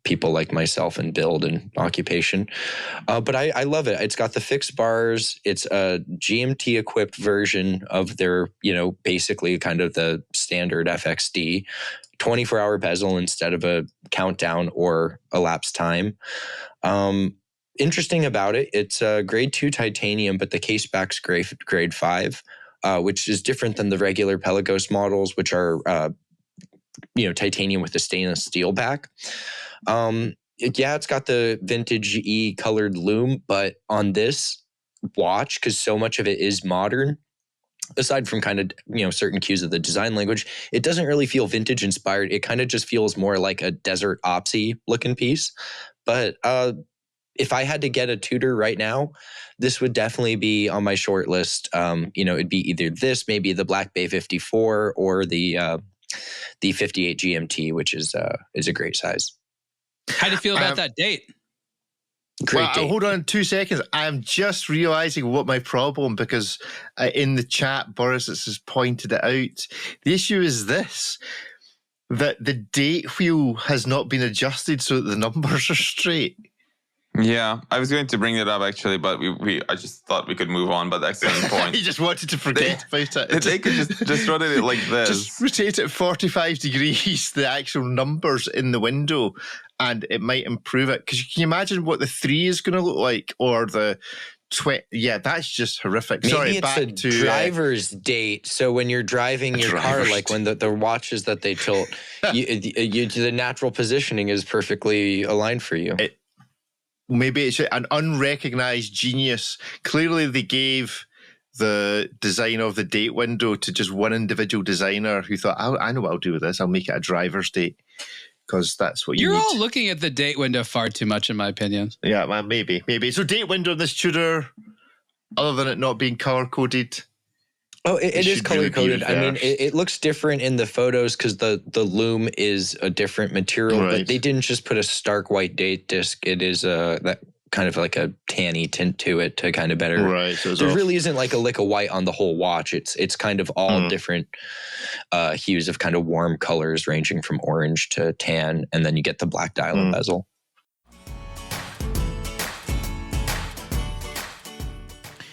people like myself in build and occupation. But I love it. It's got the fixed bars. It's a GMT equipped version of their, basically kind of the standard FXD. 24-hour bezel instead of a countdown or elapsed time. Interesting about it, it's a grade 2 titanium, but the case back's grade 5, which is different than the regular Pelagos models, which are titanium with a stainless steel back. It's got the vintage E colored lume, but on this watch, because so much of it is modern, aside from kind of, certain cues of the design language, it doesn't really feel vintage inspired. It kind of just feels more like a desert opsy looking piece. But if I had to get a Tudor right now, this would definitely be on my short list. It'd be either this, maybe the Blancpain 54 or the 58 GMT, which is a great size. How do you feel about that date? Great date. Hold on 2 seconds. I'm just realizing what my problem, because in the chat, Boris has pointed it out. The issue is this, that the date wheel has not been adjusted so that the numbers are straight. Yeah, I was going to bring it up actually, but I just thought we could move on. But excellent point. You just wanted to forget about it. They could just rotate it like this. Just rotate it 45 degrees, the actual numbers in the window, and it might improve it. Because can you imagine what the 3 is going to look like, or the 20? Yeah, that's just horrific. Maybe Sorry, it's back a to driver's date. So when you're driving your car, like when the watches that they tilt, the natural positioning is perfectly aligned for you. Maybe it's an unrecognized genius. Clearly, they gave the design of the date window to just one individual designer who thought, I know what I'll do with this. I'll make it a driver's date, because that's what you need. You're all looking at the date window far too much, in my opinion. Yeah, well, maybe. So date window in this Tudor, other than it not being color-coded. Oh, it is color-coded. I mean, it looks different in the photos because the loom is a different material, but they didn't just put a stark white date disc. It is that kind of like a tanny tint to it to kind of better. Right. So there really isn't like a lick of white on the whole watch. It's kind of all different hues of kind of warm colors ranging from orange to tan, and then you get the black dial and bezel.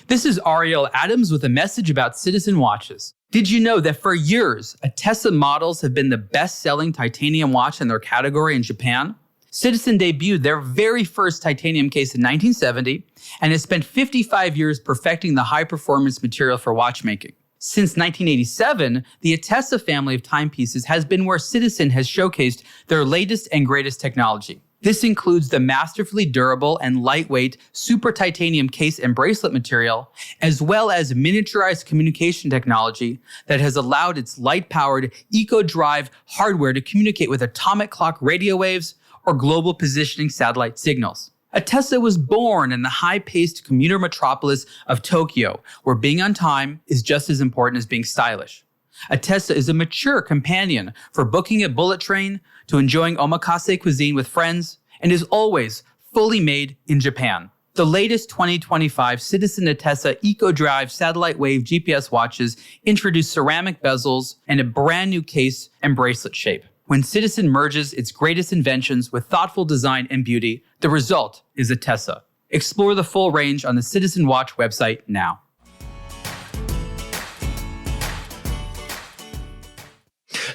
This is Ariel Adams with a message about Citizen watches. Did you know that for years, Attessa models have been the best-selling titanium watch in their category in Japan? Citizen debuted their very first titanium case in 1970 and has spent 55 years perfecting the high-performance material for watchmaking. Since 1987, the Attessa family of timepieces has been where Citizen has showcased their latest and greatest technology. This includes the masterfully durable and lightweight super titanium case and bracelet material, as well as miniaturized communication technology that has allowed its light-powered eco-drive hardware to communicate with atomic clock radio waves or global positioning satellite signals. Attessa was born in the high-paced commuter metropolis of Tokyo, where being on time is just as important as being stylish. Attessa is a mature companion for booking a bullet train to enjoying omakase cuisine with friends, and is always fully made in Japan. The latest 2025 Citizen Attessa Eco-Drive Satellite Wave GPS watches introduce ceramic bezels and a brand new case and bracelet shape. When Citizen merges its greatest inventions with thoughtful design and beauty, the result is Attessa. Explore the full range on the Citizen Watch website now.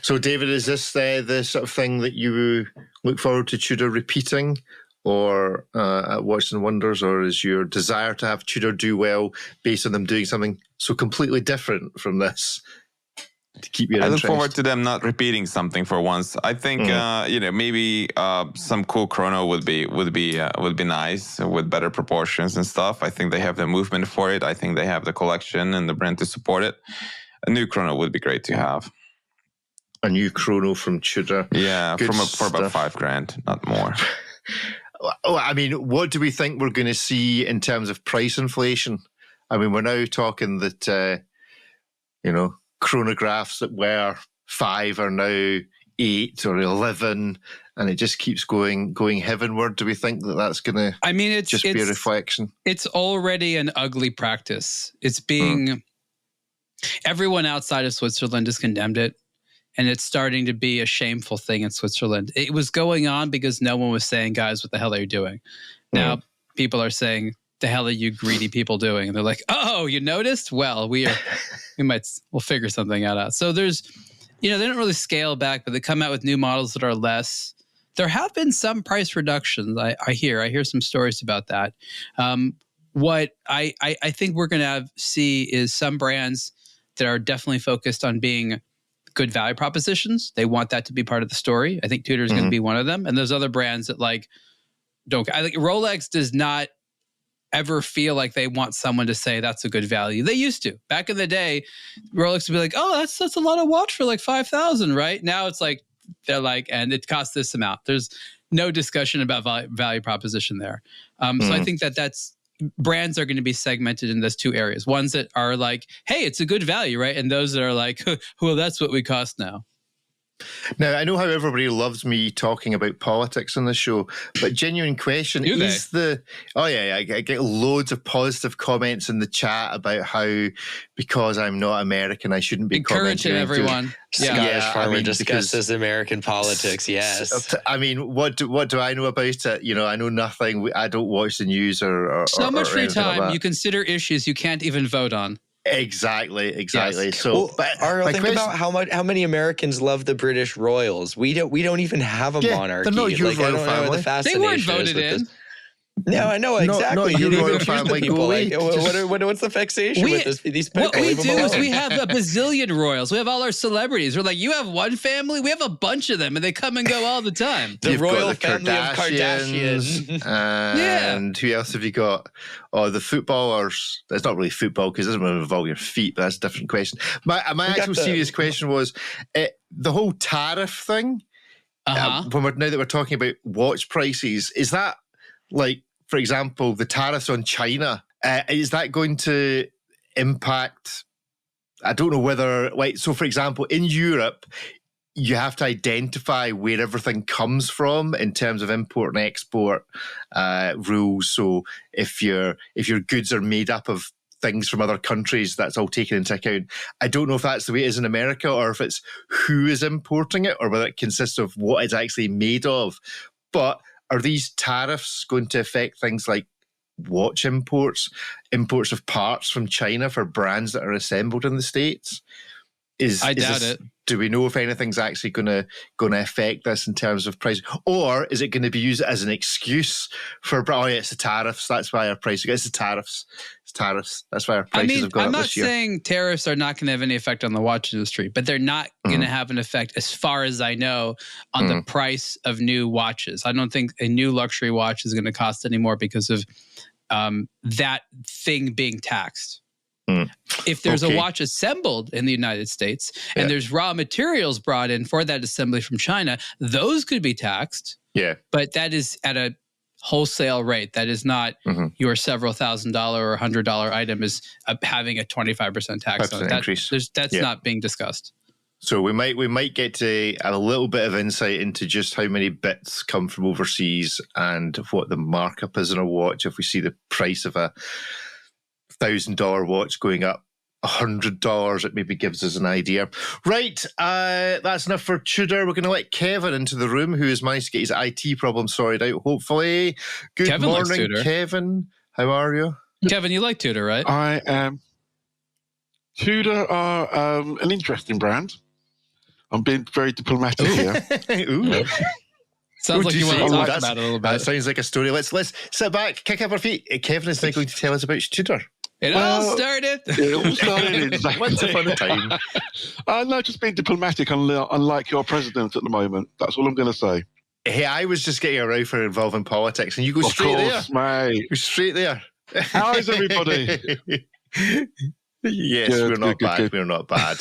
So, David, is this the sort of thing that you look forward to Tudor repeating, or at Watches and Wonders, or is your desire to have Tudor do well based on them doing something so completely different from this to keep your interest? I look forward to them not repeating something for once. I think maybe some cool chrono would be nice with better proportions and stuff. I think they have the movement for it. I think they have the collection and the brand to support it. A new chrono would be great to have. A new chrono from Tudor. Yeah, for about $5,000, not more. I mean, what do we think we're going to see in terms of price inflation? I mean, we're now talking that, chronographs that were 5 are now 8 or 11, and it just keeps going heavenward. Do we think that that's going to just be a reflection? It's already an ugly practice. It's being... Everyone outside of Switzerland has condemned it. And it's starting to be a shameful thing in Switzerland. It was going on because no one was saying, guys, what the hell are you doing? Now people are saying, the hell are you greedy people doing? And they're like, oh, you noticed? Well, we'll figure something out. So there's, they don't really scale back, but they come out with new models that are less. There have been some price reductions. I hear some stories about that. What I think we're going to see is some brands that are definitely focused on being good value propositions. They want that to be part of the story. I think Tudor is going to be one of them. And there's other brands that don't. I think Rolex does not ever feel like they want someone to say that's a good value. They used to. Back in the day, Rolex would be like, oh, that's a lot of watch for like $5,000, right? Now it's like, they're like, and it costs this amount. There's no discussion about value proposition there. So I think that's brands are going to be segmented in those two areas. Ones that are like, hey, it's a good value, right? And those that are like, well, that's what we cost now. Now, I know how everybody loves me talking about politics on this show, but genuine question is I get loads of positive comments in the chat about how, because I'm not American, I shouldn't be encouraging everyone. Scottish farmer discusses American politics. Yes. I mean, what do I know about it? You know, I know nothing. I don't watch the news or so much free time. Like you consider issues you can't even vote on. Exactly. Yes. So, Ariel, think about how many Americans love the British royals. We don't even have a monarchy. They're not your royal family. They weren't voted in. No, I know exactly. Not you your even royal choose family. the people. Like, what's the vexation with these people? What we do is we have a bazillion royals. We have all our celebrities. We're like, you have one family? We have a bunch of them, and they come and go all the time. The royal family of Kardashian. And who else have you got? Oh, the footballers. It's not really football because it doesn't really involve your feet, but that's a different question. My actual serious question was the whole tariff thing. Now that we're talking about watch prices, is that like, for example, the tariffs on China, is that going to impact? I don't know whether, so for example, in Europe, you have to identify where everything comes from in terms of import and export rules. So if your goods are made up of things from other countries, that's all taken into account. I don't know if that's the way it is in America or if it's who is importing it or whether it consists of what it's actually made of. But are these tariffs going to affect things like watch imports of parts from China for brands that are assembled in the States? I doubt it. Do we know if anything's actually going to affect this in terms of price, or is it going to be used as an excuse for? It's the tariffs. That's why our price. It's the tariffs. It's tariffs. That's why our prices have gone up this year. I'm not saying tariffs are not going to have any effect on the watch industry, but they're not going to have an effect, as far as I know, on the price of new watches. I don't think a new luxury watch is going to cost any more because of that thing being taxed. If there's a watch assembled in the United States and there's raw materials brought in for that assembly from China, those could be taxed. Yeah. But that is at a wholesale rate. That is not your several $1,000 or $100 item is having a 25% tax on it. Increase. That's not being discussed. So we might get to a little bit of insight into just how many bits come from overseas and what the markup is in a watch if we see the price of a $1,000 watch going up $100, it maybe gives us an idea. Right, that's enough for Tudor. We're going to let Kevin into the room, who has managed to get his IT problem sorted out, hopefully. Good morning, Kevin. How are you? Kevin, you like Tudor, right? I am. Tudor are an interesting brand. I'm being very diplomatic here. Ooh. Sounds like you want to talk about it a little bit. That sounds like a story. Let's sit back, kick up our feet. Kevin is now going to tell us about Tudor. It all started exactly. Once upon a time. No, just being diplomatic, unlike your president at the moment. That's all I'm going to say. Hey, I was just getting a row for involving politics, and you go straight there. Mate. You're straight there. How is everybody? Yes, we're not bad. We're not bad.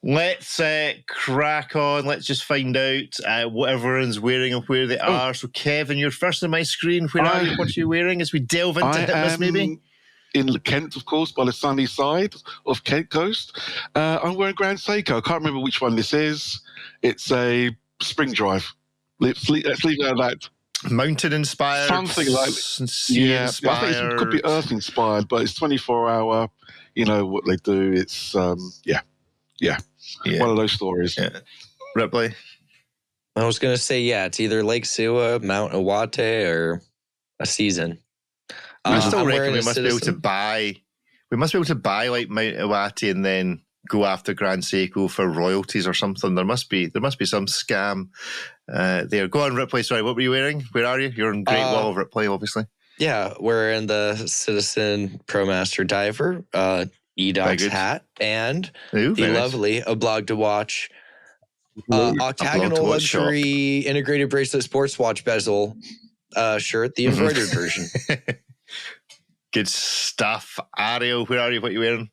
Let's crack on. Let's just find out what everyone's wearing and where they are. So, Kevin, you're first on my screen. Where are you? What are you wearing? As we delve into this, maybe? In Kent, of course, by the sunny side of Kent coast. I'm wearing Grand Seiko. I can't remember which one this is. It's a spring drive. Let's leave it at that. Mountain inspired. Something like sea inspired. I think it could be Earth inspired, but it's 24-hour. You know what they do. It's one of those stories. Yeah. Ripley. I was gonna say it's either Lake Siwa, Mount Iwate, or a season. I still reckon we must be able to buy like Mount Iwate and then go after Grand Seiko for royalties or something. There must be some scam there. Go on, Ripley. Sorry, what were you wearing? Where are you? You're in Great Wall of Ripley, obviously. Yeah, we're in the Citizen ProMaster Diver, E-Doc's hat, and the lovely aBlogtoWatch octagonal luxury integrated bracelet sports watch bezel shirt, the embroidered version. Good stuff. Ariel, where are you? What are you wearing?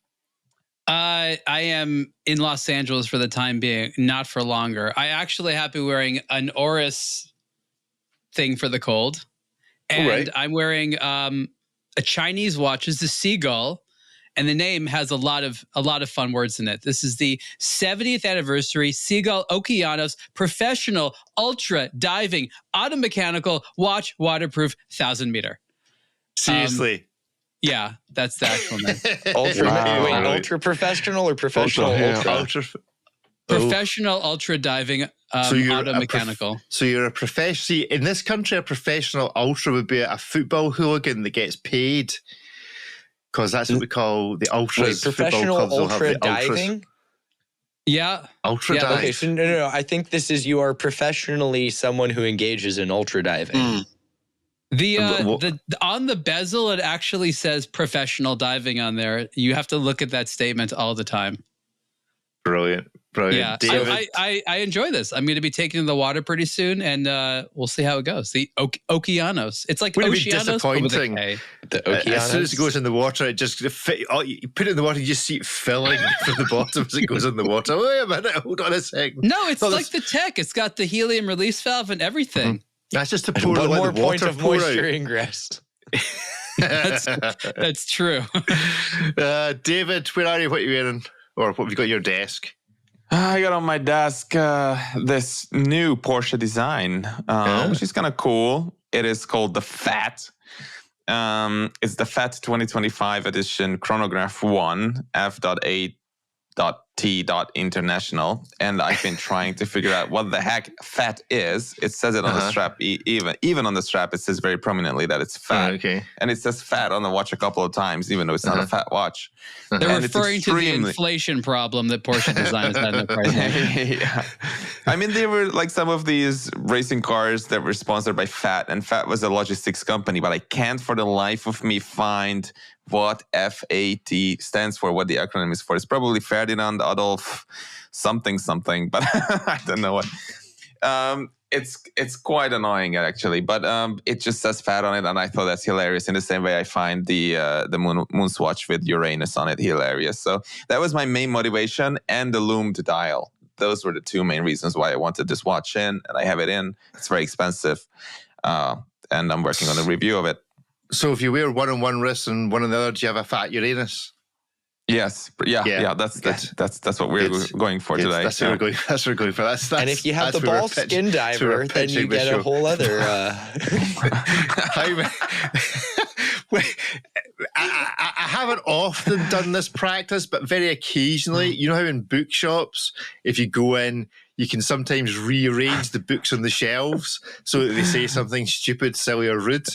I am in Los Angeles for the time being, not for longer. I actually have been wearing an Oris thing for the cold. And I'm wearing a Chinese watch. It's a seagull. And the name has a lot of fun words in it. This is the 70th anniversary Seagull Okeanos Professional Ultra Diving Automechanical Watch Waterproof 1,000 meter. Seriously. Yeah, that's the actual name. Ultra professional or professional? Ultra. Professional ultra diving automechanical. So you're a professional. See, in this country, a professional ultra would be a football hooligan that gets paid, because that's what we call the ultras. Wait, professional ultra diving? Yeah. Ultra dive. Okay, so no. I think this is, you are professionally someone who engages in ultra diving. The on the bezel, it actually says professional diving on there. You have to look at that statement all the time. Brilliant. Yeah, I enjoy this. I'm going to be taking to the water pretty soon, and we'll see how it goes. The Okeanos. It's like Wouldn't it Oceanos, be disappointing? The Okeanos. As soon as it goes in the water, it just you put it in the water, you just see it filling from the bottom as it goes in the water. Wait a minute, hold on a second. No, it's like the tech. It's got the helium release valve and everything. Mm-hmm. That's just to pour one more the point water of moisture ingress. That's true. David, where are you? What are you wearing? Or what have you got on your desk? I got on my desk this new Porsche design, which is kind of cool. It is called the F.A.T. It's the F.A.T 2025 edition Chronograph 1 F.A.T. International, and I've been trying to figure out what the heck F.A.T is. It says it on the strap, even on the strap, it says very prominently that it's F.A.T. Okay. And it says F.A.T on the watch a couple of times, even though it's not a F.A.T watch. They're And referring to the inflation problem that Porsche designers had in the price. Yeah. I mean, they were like some of these racing cars that were sponsored by F.A.T, and F.A.T was a logistics company, but I can't for the life of me find what F.A.T stands for, what the acronym is for. It's probably Ferdinand Adolf something, but I don't know what. It's quite annoying actually, but it just says F.A.T on it, and I thought that's hilarious. In the same way, I find the moon swatch with Uranus on it hilarious. So that was my main motivation, and the loomed dial. Those were the two main reasons why I wanted this watch in, and I have it in. It's very expensive, and I'm working on a review of it. So if you wear one on one wrist and one on the other, do you have a fat Uranus? Yes, yeah. That's what we're going for today. That's what we're going. That's what we're going for. That's and if you have the ball skin diver, then you get a whole other. I haven't often done this practice, but very occasionally. You know how in bookshops, if you go in, you can sometimes rearrange the books on the shelves so that they say something stupid, silly, or rude.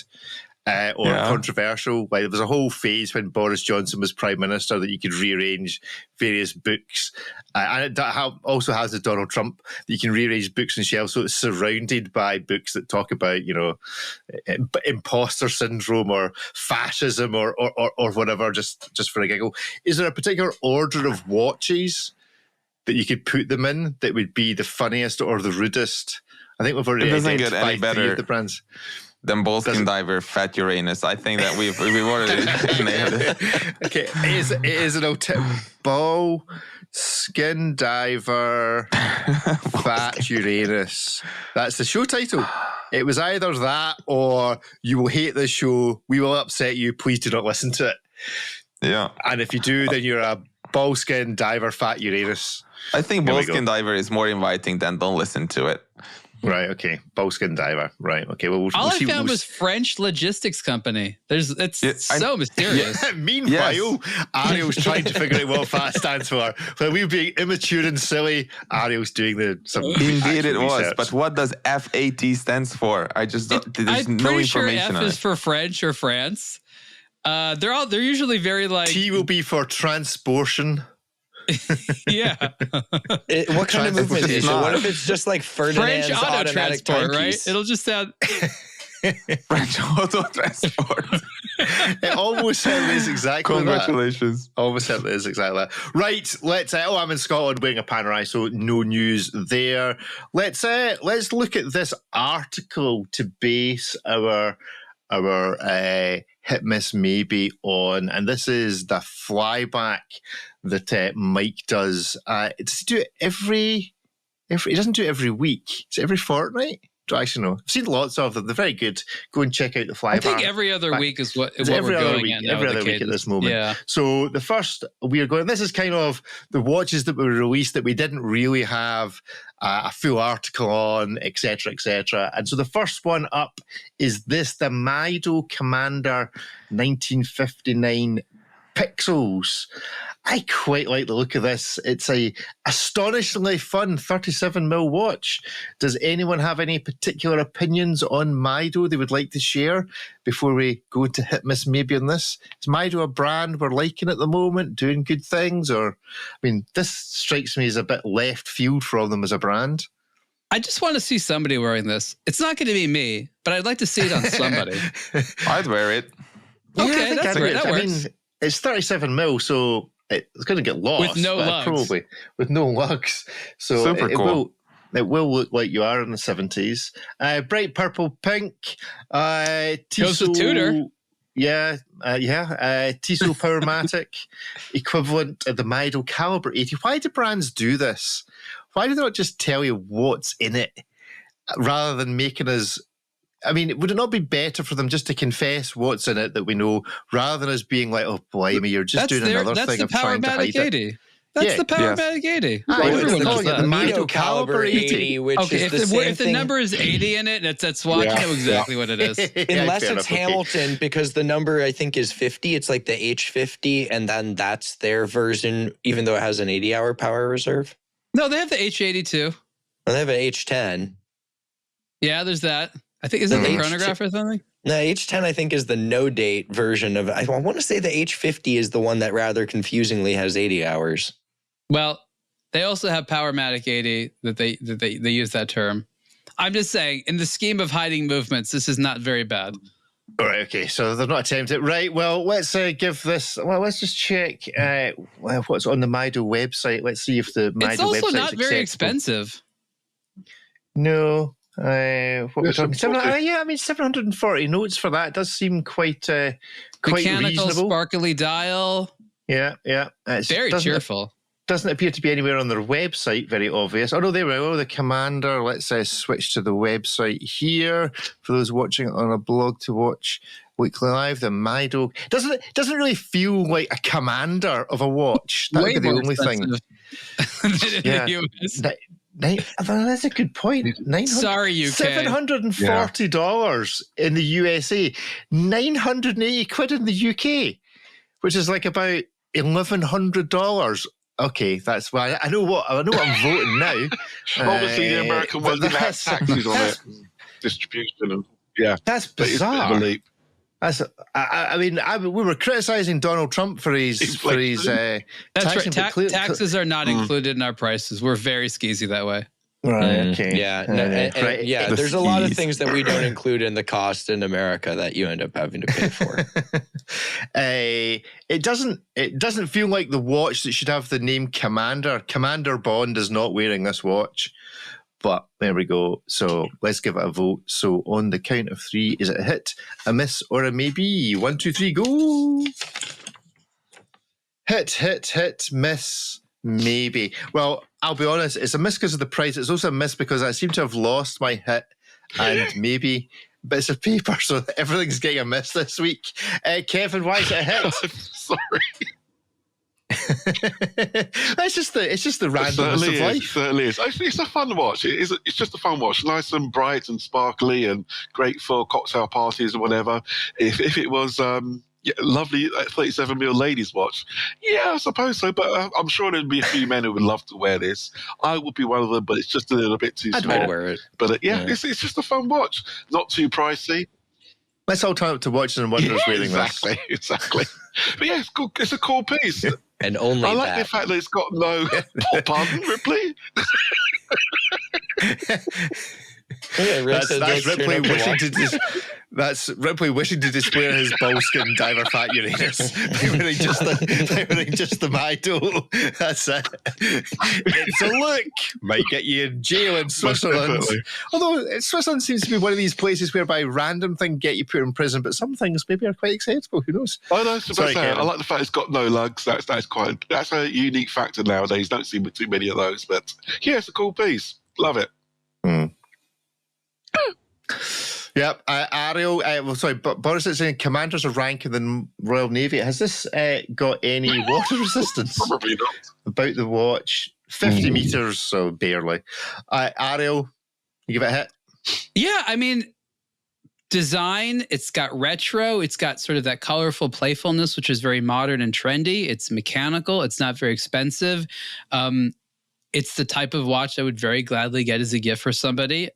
Or controversial. Like, there was a whole phase when Boris Johnson was Prime Minister that you could rearrange various books. And it also has the Donald Trump, that you can rearrange books and shelves so it's surrounded by books that talk about, imposter syndrome or fascism or whatever, just for a giggle. Is there a particular order of watches that you could put them in that would be the funniest or the rudest? I think we've already identified 3 of the brands. Then Bolskin Diver, Fat Uranus. I think that we've already nailed it. Okay, it is an Ball Skin Diver Fat Uranus. That's the show title. It was either that or You Will Hate This Show, We Will Upset You, Please Do Not Listen to It. Yeah. And if you do, then you're a Ball Skin Diver Fat Uranus. I think Bolskin Diver is more inviting than don't listen to it. Right, okay. Bowskin Diver. Right, okay. Well, all I found was French logistics company. It's so mysterious. Yeah, meanwhile, Ariel's trying to figure out what FAT stands for. When we were being immature and silly, Ariel's doing some Indeed it was. research. But what does F.A.T stands for? I just don't, there's I'm no pretty information sure F on is it. for French or France. They're usually very like T will be for transportation. Yeah. What kind of movement is it? What if it's just like Ferdinand's French auto automatic transport, timepiece? right? It'll just sound French auto transport. It almost certainly exactly Congratulations. that. Almost certainly is exactly that. Right, let's. I'm in Scotland wearing a Panerai, so no news there. Let's look at this article to base our hit miss maybe on, and this is the flyback that Mike does. Does he do it every? He doesn't do it every week. Is it every fortnight? Actually, no. I've seen lots of them. They're very good. Go and check out the fly I think bar. every other week is what Every we're other going week, at now. every other week at this moment. Yeah. So the first we are going. This is kind of the watches that were released that we didn't really have a full article on, etc., etc. And so the first one up is the Mido Commander 1959 Pixels. I quite like the look of this. It's a astonishingly fun 37mm watch. Does anyone have any particular opinions on Mido they would like to share before we go into hit miss maybe on this? Is Mido a brand we're liking at the moment, doing good things? Or, I mean, this strikes me as a bit left field from them as a brand. I just want to see somebody wearing this. It's not going to be me, but I'd like to see it on somebody. I'd wear it. Okay, that's great. That works. I mean, it's 37mm, so it's going to get lost. With no lugs. Probably. With no lugs. So Super cool. It will look like you are in the 70s. Bright purple pink. Goes with Tudor. Yeah. Tissot Powermatic equivalent of the Mido Caliber 80. Why do brands do this? Why do they not just tell you what's in it rather than making us... I mean, would it not be better for them just to confess what's in it that we know, rather than us being like, "Oh, blimey, you're just doing another thing of trying to hide it"? That's the Powermatic 80. Everyone knows the that. The Mido Caliber 80, which is the same if the number is 80 in it, that's watch. You know exactly what it is. Unless it's Hamilton, because the number I think is 50. It's like the H50, and then that's their version, even though it has an 80-hour power reserve. No, they have the H80 too. Well, they have an H10. Yeah, there's that. I think, is it the chronograph or something? No, H10 I think is the no-date version of... I want to say the H50 is the one that rather confusingly has 80 hours. Well, they also have Powermatic 80 that they use that term. I'm just saying, in the scheme of hiding movements, this is not very bad. All right, okay, so they're not attempting it. Right, well, let's give this... Well, let's just check what's on the Mido website. Let's see if the Mido website is It's also not very expensive. No. What we're talking, 740 notes for that does seem quite Mechanical, reasonable. Sparkly dial. Yeah. It's very cheerful. Doesn't appear to be anywhere on their website, very obvious. Oh, no, there we go, the Commander. Let's switch to the website here. For those watching on a blog to watch weekly live, the Mido. Doesn't really feel like a Commander of a watch. That would be the only thing. That's a good point. Sorry, UK. $740 in the USA, 980 quid in the UK, which is like about $1,100. Okay, that's why I know what I'm voting now. Obviously, the American one didn't have taxes on it, distribution, and that's bizarre. It's a bit of a leap. I mean, we were criticizing Donald Trump for his That's right. Taxes are not included in our prices. We're very skeezy that way. Right. Okay. Yeah. There's a lot of things that we don't include in the cost in America that you end up having to pay for. It doesn't feel like the watch that should have the name Commander. Commander Bond is not wearing this watch. But there we go. So let's give it a vote. So on the count of 3, is it a hit, a miss, or a maybe? 1, 2, 3, go. Hit, miss, maybe. Well, I'll be honest, it's a miss because of the price. It's also a miss because I seem to have lost my hit and maybe bits of paper. So everything's getting a miss this week. Kevin, why is it a hit? Sorry. It's just the randomness of life. It certainly is. Actually, it's a fun watch. It's just a fun watch. Nice and bright and sparkly and great for cocktail parties or whatever. If it was lovely 37mm ladies watch, yeah, I suppose so. But I'm sure there'd be a few men who would love to wear this. I would be one of them, but it's just a little bit too small. I'd wear it. But it's just a fun watch. Not too pricey. Let's all turn up to watching and wonders wearing this. Exactly. But yeah, it's cool. It's a cool piece. And only I like the fact that it's got no... Pardon, Ripley? That's Ripley wishing to display his bullskin diver fat Uranus by wearing just the Mido. That's it. It's a look. Might get you in jail in Switzerland. Although Switzerland seems to be one of these places whereby random things get you put in prison, but some things maybe are quite acceptable. Who knows? Oh no, I like the fact it's got no lugs. That's a unique factor nowadays. Don't see too many of those, but yeah, it's a cool piece. Love it. Yep. Ariel, but Boris is saying commanders are ranker than Royal Navy. Has this got any water resistance? Probably not. About the watch, 50 meters, so barely. Ariel, you give it a hit? Yeah, I mean, design, it's got retro, it's got sort of that colorful playfulness, which is very modern and trendy. It's mechanical, it's not very expensive. It's the type of watch I would very gladly get as a gift for somebody.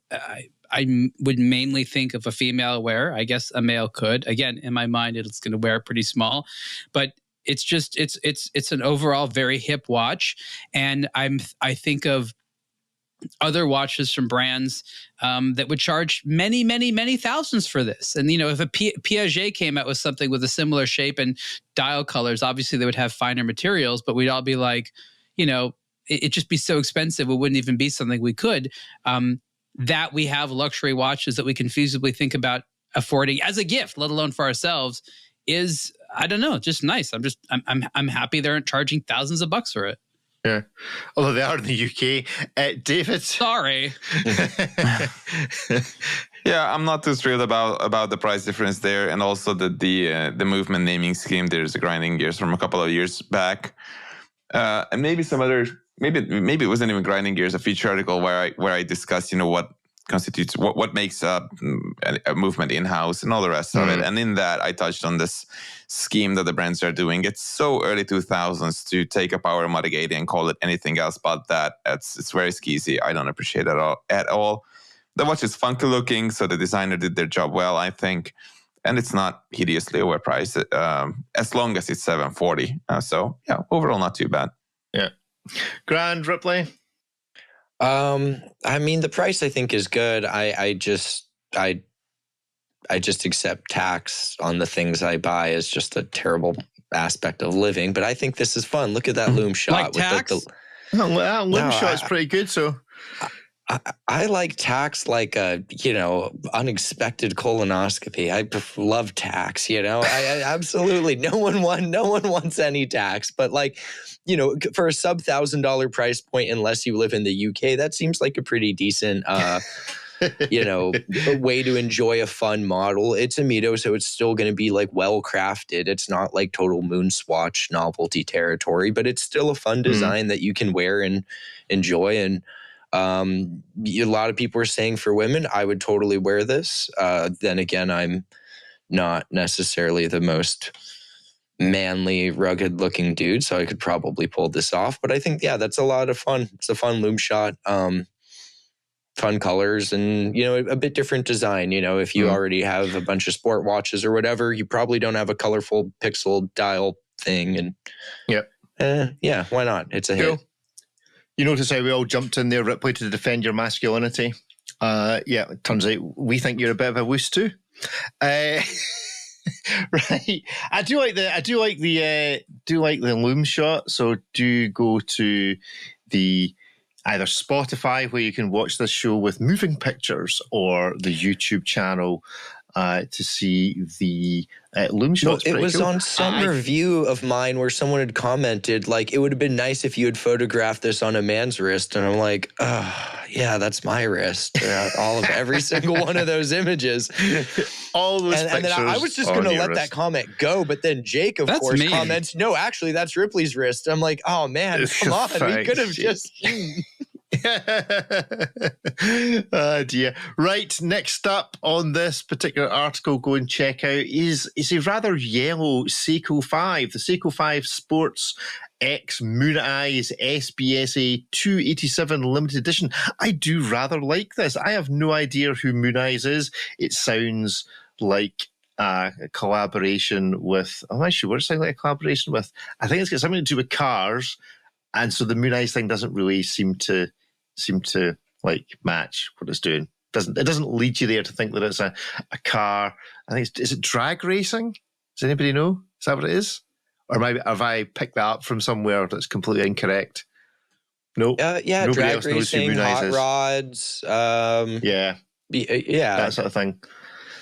I would mainly think of a female wearer. I guess a male could. Again, in my mind, it's going to wear pretty small, but it's just it's an overall very hip watch. And I think of other watches from brands that would charge many, many, many thousands for this. And, if a Piaget came out with something with a similar shape and dial colors, obviously they would have finer materials, but we'd all be like, it'd just be so expensive. It wouldn't even be something we could. That we have luxury watches that we can feasibly think about affording as a gift, let alone for ourselves, is, I don't know, just nice. I'm happy they aren't charging thousands of bucks for it. Yeah, although they are in the UK. David, sorry. Yeah, I'm not too thrilled about the price difference there, and also the movement naming scheme. There's a grinding gears from a couple of years back, and maybe some other. Maybe it wasn't even grinding gears. A feature article where I discussed, what constitutes what makes a movement in-house and all the rest of it. And in that, I touched on this scheme that the brands are doing. It's so early 2000s to take a power modigator and call it anything else but that. It's very skeezy. I don't appreciate it at all. The watch is funky looking, so the designer did their job well, I think. And it's not hideously overpriced, as long as it's $740. So yeah, overall not too bad. Yeah. Grand Ripley. I mean, the price I think is good. I just accept tax on the things I buy as just a terrible aspect of living. But I think this is fun. Look at that loom shot. Like tax? Loom shot's pretty good. So I like tax like a unexpected colonoscopy. I love tax. I absolutely no one wants any tax. But for a sub $1,000 price point, unless you live in the UK, that seems like a pretty decent way to enjoy a fun model. It's a Mido, so it's still going to be well crafted. It's not like total moon swatch novelty territory, but it's still a fun design that you can wear and enjoy. And a lot of people are saying for women, I would totally wear this. Then again, I'm not necessarily the most manly, rugged looking dude, so I could probably pull this off. But I think, that's a lot of fun. It's a fun loom shot, fun colors, and, a bit different design. If you already have a bunch of sport watches or whatever, you probably don't have a colorful pixel dial thing. And why not? It's a hit. You notice how we all jumped in there, Ripley, to defend your masculinity. It turns out we think you're a bit of a wuss too. Right. I do like the loom shot. So do go to the either Spotify, where you can watch this show with moving pictures, or the YouTube channel to see the loom shots. It was cool. On some review of mine where someone had commented, it would have been nice if you had photographed this on a man's wrist. And I'm like, yeah, that's my wrist. Every single one of those images. All those pictures. And then I was just going to let that comment go. But then Jake, of course, comments, no, actually, that's Ripley's wrist. I'm like, oh, man, come on. We could have just... dear. Right, next up on this particular article, go and check out is a rather yellow Seiko 5, the Seiko 5 Sports X Moon Eyes SBSA 287 limited edition. I do rather like this. I have no idea who Moon Eyes is. It sounds like a collaboration with, I'm not sure what it sounds like a collaboration with. I think it's got something to do with cars. And so the Moon Eyes thing doesn't really seem to match what it's doing. It doesn't lead you there to think that it's a car. I think is it drag racing? Does anybody know? Is that what it is? Or have I picked that up from somewhere that's completely incorrect? No. Yeah, nobody drag else knows who racing, Moon Eyes hot is. Rods. Yeah, that sort of thing.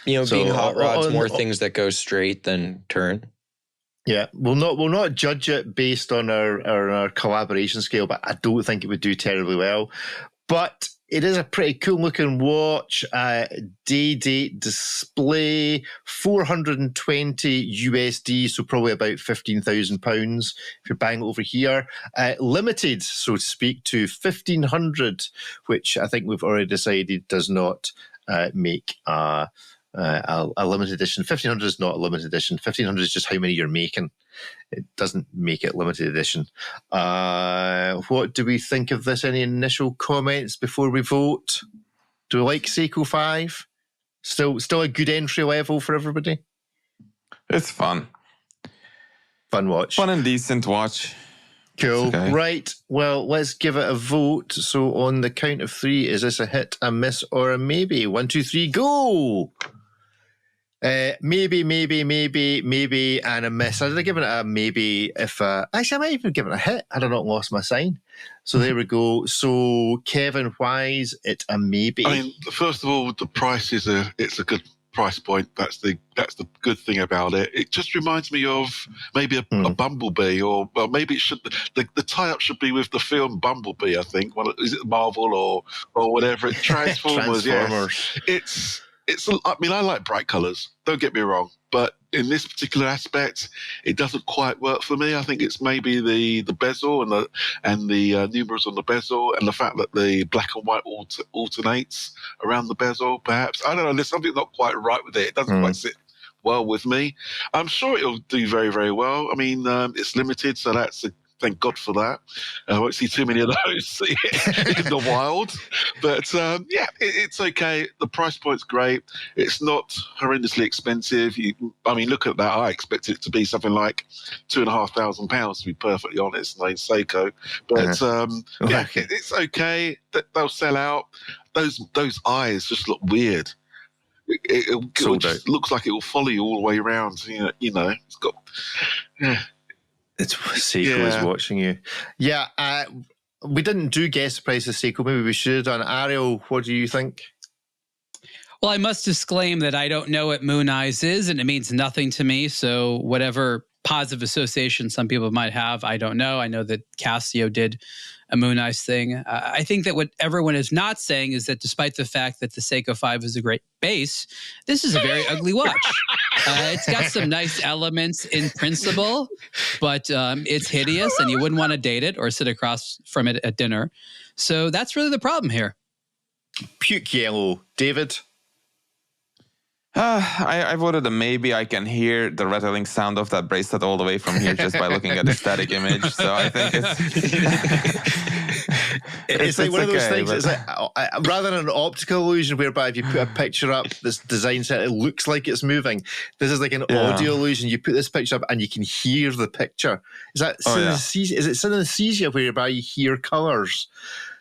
Being hot rods, more things that go straight than turn. Yeah, we'll not judge it based on our collaboration scale, but I don't think it would do terribly well. But It is a pretty cool looking watch. Day-date display, 420 USD, so probably about £15,000 if you're buying it over here. Limited, so to speak, to 1,500, which I think we've already decided does not make a limited edition. 1,500 is not a limited edition. 1,500 is just how many you're making. It doesn't make it limited edition. What do we think of this? Any initial comments before we vote? Do we like Seiko 5? Still a good entry level for everybody? It's fun. Fun watch. Fun and decent watch. Cool. Okay. Right. Well, let's give it a vote. So on the count of 3, is this a hit, a miss, or a maybe? 1, 2, 3, go! Maybe, and a miss. I'd have given it a maybe if... actually, I might even give it a hit. I don't know, lost my sign. So there we go. So, Kevin, why is it a maybe? I mean, first of all, the price it's a good price point. That's the good thing about it. It just reminds me of maybe a Bumblebee, or maybe it should the tie-up should be with the film Bumblebee, I think. Is it Marvel or whatever? Transformers. Yes. I mean, I like bright colours, don't get me wrong, but in this particular aspect, it doesn't quite work for me. I think it's maybe the bezel and the numerals on the bezel, and the fact that the black and white alternates around the bezel, perhaps. I don't know, there's something not quite right with it. It doesn't quite sit well with me. I'm sure it'll do very, very well. I mean, it's limited, so thank God for that. I won't see too many of those in the wild. But it's okay. The price point's great. It's not horrendously expensive. I mean, look at that. I expected it to be something like £2,500, to be perfectly honest, in Seiko. But it's okay. They'll sell out. Those eyes just look weird. It just looks like it will follow you all the way around. You know, it's got... It's Seiko is watching you. Yeah, we didn't do guess the price of Seiko. Maybe we should. On Ariel, what do you think? Well, I must disclaim that I don't know what Moon Eyes is, and it means nothing to me. So whatever positive association some people might have, I don't know. I know that Casio did a Moon Eyes thing. I think that what everyone is not saying is that despite the fact that the Seiko 5 is a great base, this is a very ugly watch. It's got some nice elements in principle, but it's hideous and you wouldn't want to date it or sit across from it at dinner. So that's really the problem here. Puke yellow. David? I voted a maybe. I can hear the rattling sound of that bracelet all the way from here just by looking at the static image. So I think it's like one of those things. It's like, rather than an optical illusion whereby if you put a picture up, this design set, it looks like it's moving. This is like an audio illusion. You put this picture up and you can hear the picture. Is that synesthesia? Is it synesthesia whereby you hear colours?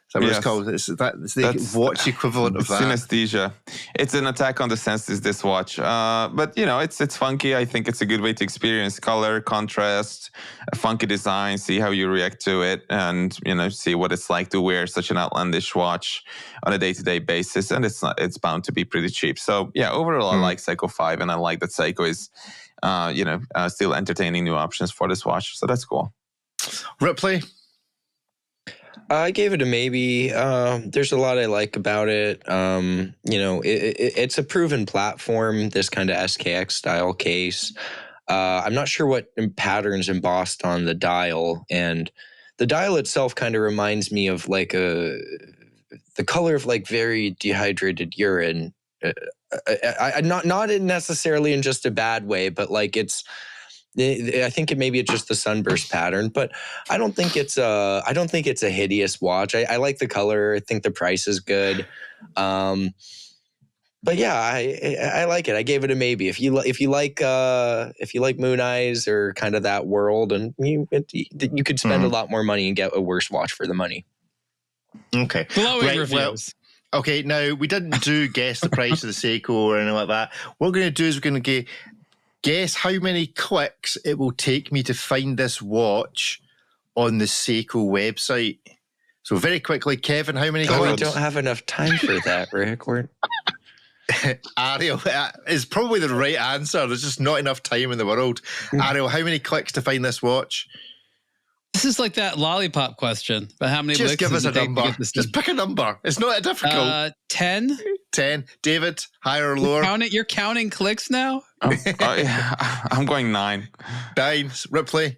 Is that what it's called? It's the watch equivalent of that. Synesthesia. It's an attack on the senses, this watch. But, it's funky. I think it's a good way to experience color, contrast, a funky design, see how you react to it, and, see what it's like to wear such an outlandish watch on a day-to-day basis. And it's bound to be pretty cheap. So, overall, I like Seiko 5, and I like that Seiko is, still entertaining new options for this watch. So that's cool. Ripley? I gave it a maybe. There's a lot I like about it. It's a proven platform, this kind of SKX style case. I'm not sure what patterns embossed on the dial, and the dial itself kind of reminds me of like the color of like very dehydrated urine. Not necessarily in just a bad way, but like I think it's just the sunburst pattern, but I don't think it's a hideous watch. I like the color. I think the price is good. But yeah, I like it. I gave it a maybe. If you like Moon Eyes or kind of that world, and you could spend a lot more money and get a worse watch for the money. Okay. Glowing reviews. Well, okay, now we didn't do guess the price of the Seiko or anything like that. What we're going to do is we're going to guess how many clicks it will take me to find this watch on the Seiko website. So very quickly, Kevin, how many clicks? We don't have enough time for that, Rick. Ariel is probably the right answer. There's just not enough time in the world. Ariel, how many clicks to find this watch? This is like that lollipop question. But how many Just licks give us does a it take to number. get this Just done? pick a number. It's not difficult. 10. 10. David, higher or lower? You're counting clicks now? I'm going 9. 9. Ripley.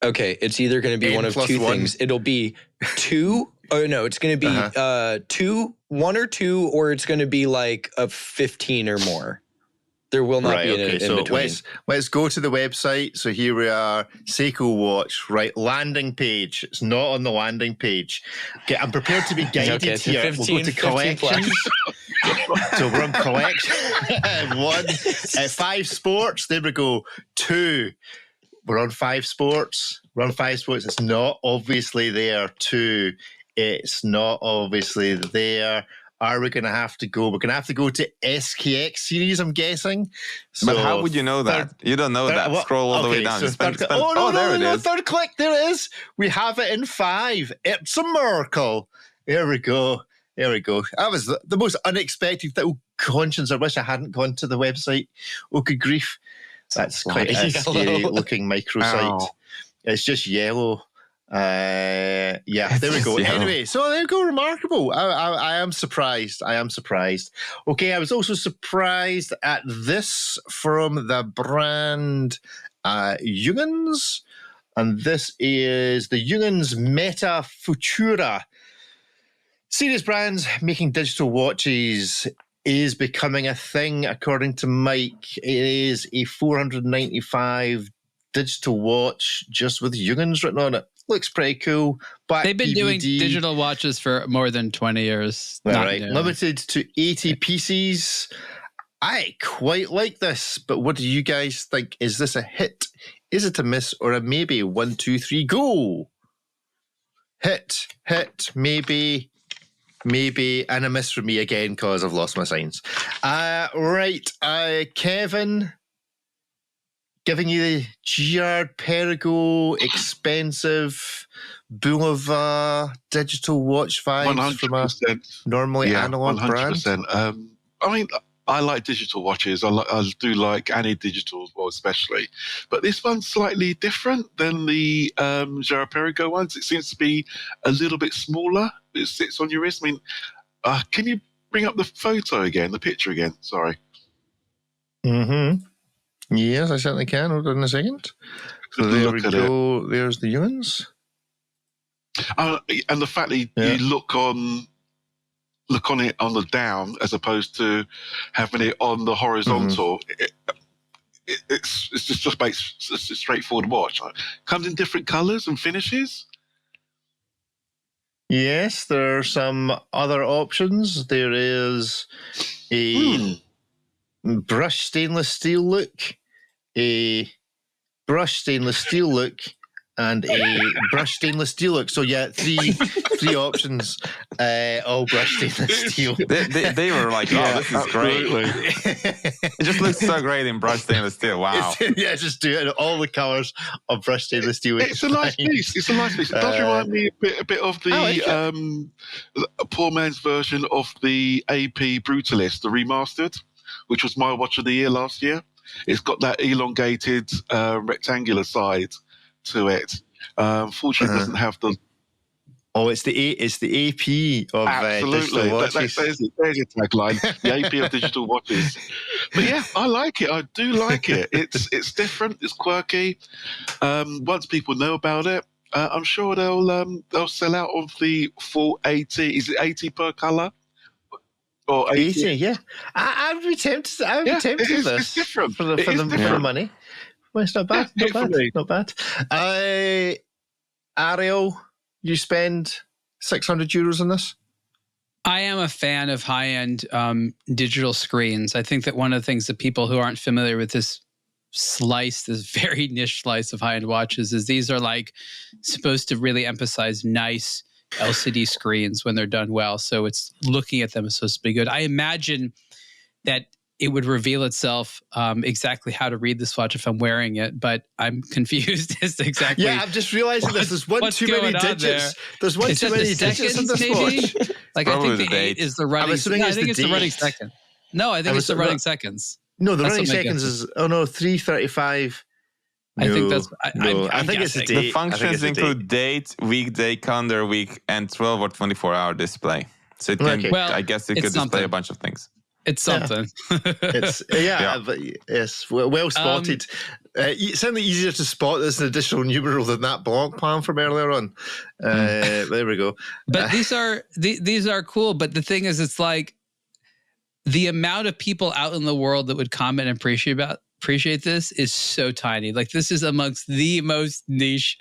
Okay, it's either going to be N one of plus 2 1. things. It'll be 2. Oh no, it's going to be 2, 1 or 2, or it's going to be like a 15 or more. There will not be an in between. Let's go to the website. So here we are, Seiko watch. Right, landing page. It's not on the landing page. Okay, I'm prepared to be guided Okay, so here. 15, we'll go to 15 collections. So we're on collection. 1. 5 sports. There we go. 2. We're on 5 sports. We're on 5 sports. It's not obviously there. 2. It's not obviously there. Are we going to have to go? We're going to have to go to SKX series, I'm guessing. So but how would you know that? You don't know that. Scroll all the way down. So there it is. Third click. There it is. We have it in 5. It's a miracle. There we go. That was the most unexpected thing. Oh, conscience, I wish I hadn't gone to the website. Oh, good grief. That's quite a scary-looking microsite. Ow. It's just yellow. There we go. Yeah. Anyway, so there we go. Remarkable. I am surprised. Okay, I was also surprised at this from the brand Junghans, and this is the Junghans Mega Futura. Serious brands making digital watches is becoming a thing, according to Mike. It is a $495 digital watch just with Junghans written on it. Looks pretty cool. They've been doing digital watches for more than 20 years. Right. Limited to 80 pieces. I quite like this, but what do you guys think? Is this a hit? Is it a miss or a maybe? 1, 2, 3, go. Hit, maybe, and a miss for me again because I've lost my signs. Right. Kevin, giving you the Girard Perregaux expensive Boulevard digital watch vibes 100%. from a normally analog 100%. brand. I mean, I like digital watches. I do like any digital, well, especially. But this one's slightly different than the Girard Perregaux ones. It seems to be a little bit smaller. It sits on your wrist. I mean, can you bring up the picture again? Sorry. Mm-hmm. Yes, I certainly can. Hold on a second. So there we go. There's the Junghans. And the fact that you look on it on the down as opposed to having it on the horizontal, it's just makes it's a straightforward watch. Comes in different colours and finishes. Yes, there are some other options. There is a brushed stainless steel look, a brushed stainless steel look, and a brushed stainless steel look. So yeah, three options, all brushed stainless steel. They were like, oh, this is great. It just looks so great in brushed stainless steel. Wow. Just do it in all the colours of brushed stainless steel. It's a nice piece. It does remind me a bit of the poor man's version of the AP Brutalist, the remastered, which was my watch of the year last year. It's got that elongated rectangular side to it. Fortunately, it doesn't have the. Oh, it's the AP of absolutely. There's your tagline: the AP of digital watches. But yeah, I like it. I do like it. It's different. It's quirky. Once people know about it, I'm sure they'll sell out of the full 80. Is it 80 per color? Or 80? Yeah. I would be tempted. I would be tempted to this. It's different for the money. Well, it's not bad. Not bad. Ariel, you spend €600 on this? I am a fan of high-end digital screens. I think that one of the things that people who aren't familiar with this very niche slice of high-end watches is these are like supposed to really emphasize nice LCD screens when they're done well. So it's looking at them is supposed to be good. I imagine that it would reveal itself exactly how to read this watch if I'm wearing it, but I'm confused as to exactly. Yeah, I'm just realizing there's one too many digits. There's one too many digits in this watch. Like I think the 8 is the running. I think it's the running second. No, I think it's the running seconds. No, the running seconds is 335. I think that's. I think it's a guessing. date. The functions include date, weekday, calendar week, and 12 or 24-hour display. So it can. Okay. Well, I guess it it's could display something. a bunch of things. It's something. It's Yeah. but yes, well spotted. It's certainly easier to spot as an additional numeral than that Blancpain from earlier on. There we go. But these are cool. But the thing is, it's like the amount of people out in the world that would comment and appreciate this is so tiny. Like, this is amongst the most niche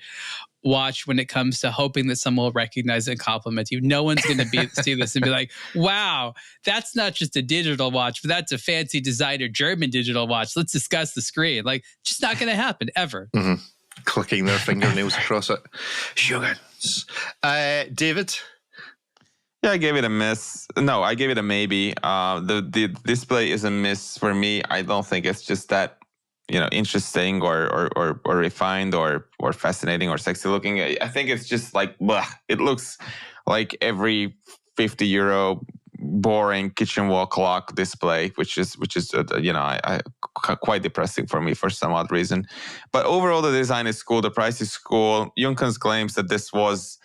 watch when it comes to hoping that someone will recognize it and compliment you. No one's going to see this and be like, wow, that's not just a digital watch, but that's a fancy designer German digital watch. Let's discuss the screen. Like, just not going to happen ever. Mm-hmm. Clicking their fingernails across it. Junghans. David? Yeah, I gave it a miss. No, I gave it a maybe. The display is a miss for me. I don't think it's just that, interesting or refined or fascinating or sexy looking. I think it's just like, blah. It looks like every €50 boring kitchen wall clock display, which is quite depressing for me for some odd reason. But overall, the design is cool. The price is cool. Junghans claims that this was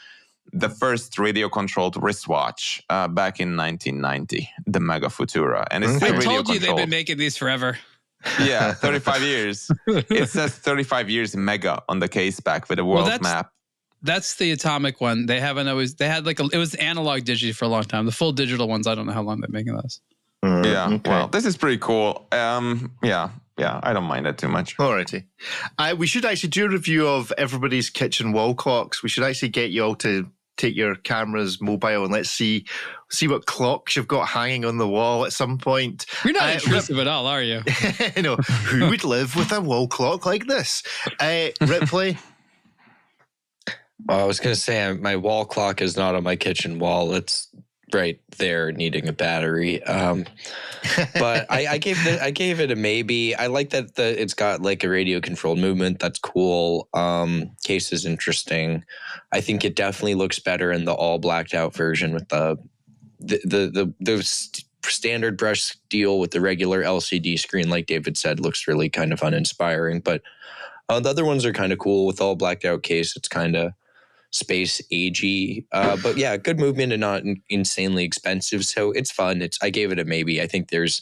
the first radio-controlled wristwatch back in 1990, the Mega Futura. And it's still I told you they've radio-controlled. been making these forever. Yeah, 35 years. It says 35 years Mega on the case back with a world map. That's the atomic one. They haven't always. They had it was analog digi for a long time. The full digital ones, I don't know how long they're making those. Yeah, okay. Well, this is pretty cool. Yeah, I don't mind it too much. Alrighty. We should actually do a review of everybody's kitchen wall clocks. We should actually get you all to take your cameras mobile and let's see what clocks you've got hanging on the wall at some point. You're not intrusive at all, are you? Who would live with a wall clock like this? Ripley? Well, I was going to say my wall clock is not on my kitchen wall. It's right there needing a battery. But I gave it a maybe. I like that it's got like a radio controlled movement. That's cool. Case is interesting. I think it definitely looks better in the all blacked out version with the standard brush steel with the regular LCD screen. Like David said, looks really kind of uninspiring. But the other ones are kind of cool with all blacked out case. It's kind of space agey, but yeah, good movement and not insanely expensive, so it's fun. I gave it a maybe. I think there's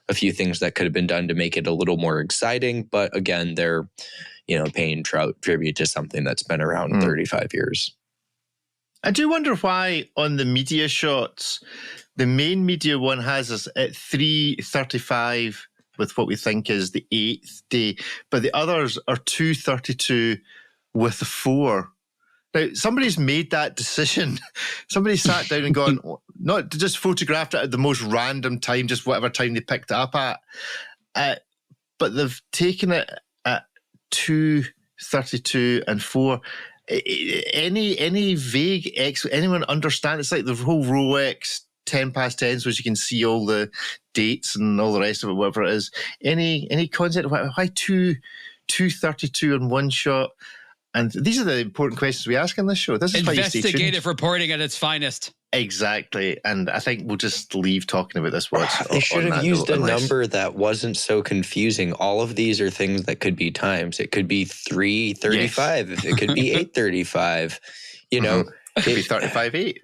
a few things that could have been done to make it a little more exciting, but again, they're paying tribute to something that's been around 35 years. I do wonder why on the media shots, the main media one has us at 3:35 with what we think is the 8th day, but the others are 2:32 with a 4. Now, somebody's made that decision. Somebody sat down and gone, not just photographed it at the most random time, just whatever time they picked it up at, but they've taken it at 2:32 and 4. Any vague anyone understand? It's like the whole Rolex 10 past 10, so you can see all the dates and all the rest of it, whatever it is. Any concept? Why 2:32 in one shot? And these are the important questions we ask on this show. This is investigative reporting at its finest. Exactly. And I think we'll just leave talking about this watch. They should have used a number that wasn't so confusing. All of these are things that could be times. It could be 3:35. Yes. It could be 8:35. It could be 35:8.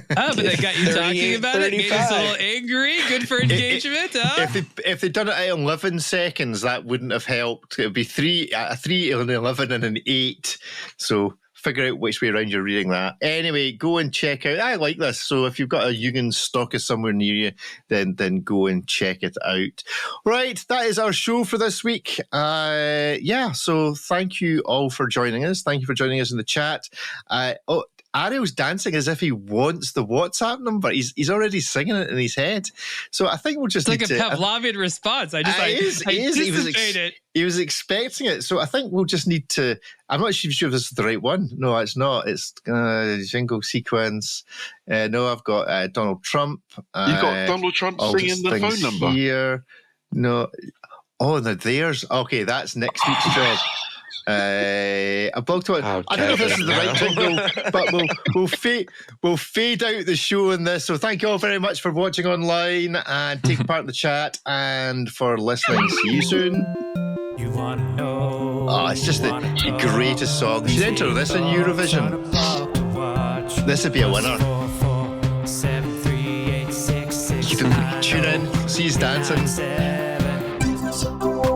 But they got you talking about 35. It. Made us a little angry. Good for engagement. If they'd done it at 11 seconds, that wouldn't have helped. It would be 3, an 11, and an 8. So figure out which way around you're reading that. Anyway, go and check out. I like this. So if you've got a Junghans stocker somewhere near you, then go and check it out. Right, that is our show for this week. So thank you all for joining us. Thank you for joining us in the chat. Ariel's dancing as if he wants the WhatsApp number. He's already singing it in his head. So I think we'll just it's like a Pavlovian response. I anticipated it. He was expecting it. So I think we'll just need to. I'm not sure if this is the right one. No, it's not. It's jingle sequence. No, I've got Donald Trump. You've got Donald Trump singing the phone number here. No. Oh, no, there's. Okay, that's next week's job. aBlogtoWatch. I don't know if this is the right jingle, but we'll fade out the show in this. So thank you all very much for watching online and taking part in the chat and for listening. See you soon. You want to know it's just the greatest song. Should enter this in Eurovision. This would be a winner. You can tune in, see he's dancing.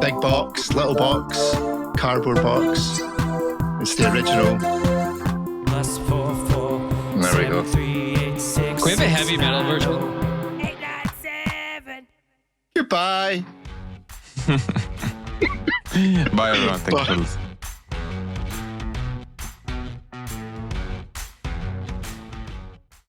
Big box, little box, cardboard box. It's the original. There we go. Can we have a heavy metal version? Goodbye. Bye everyone. Thanks for listening.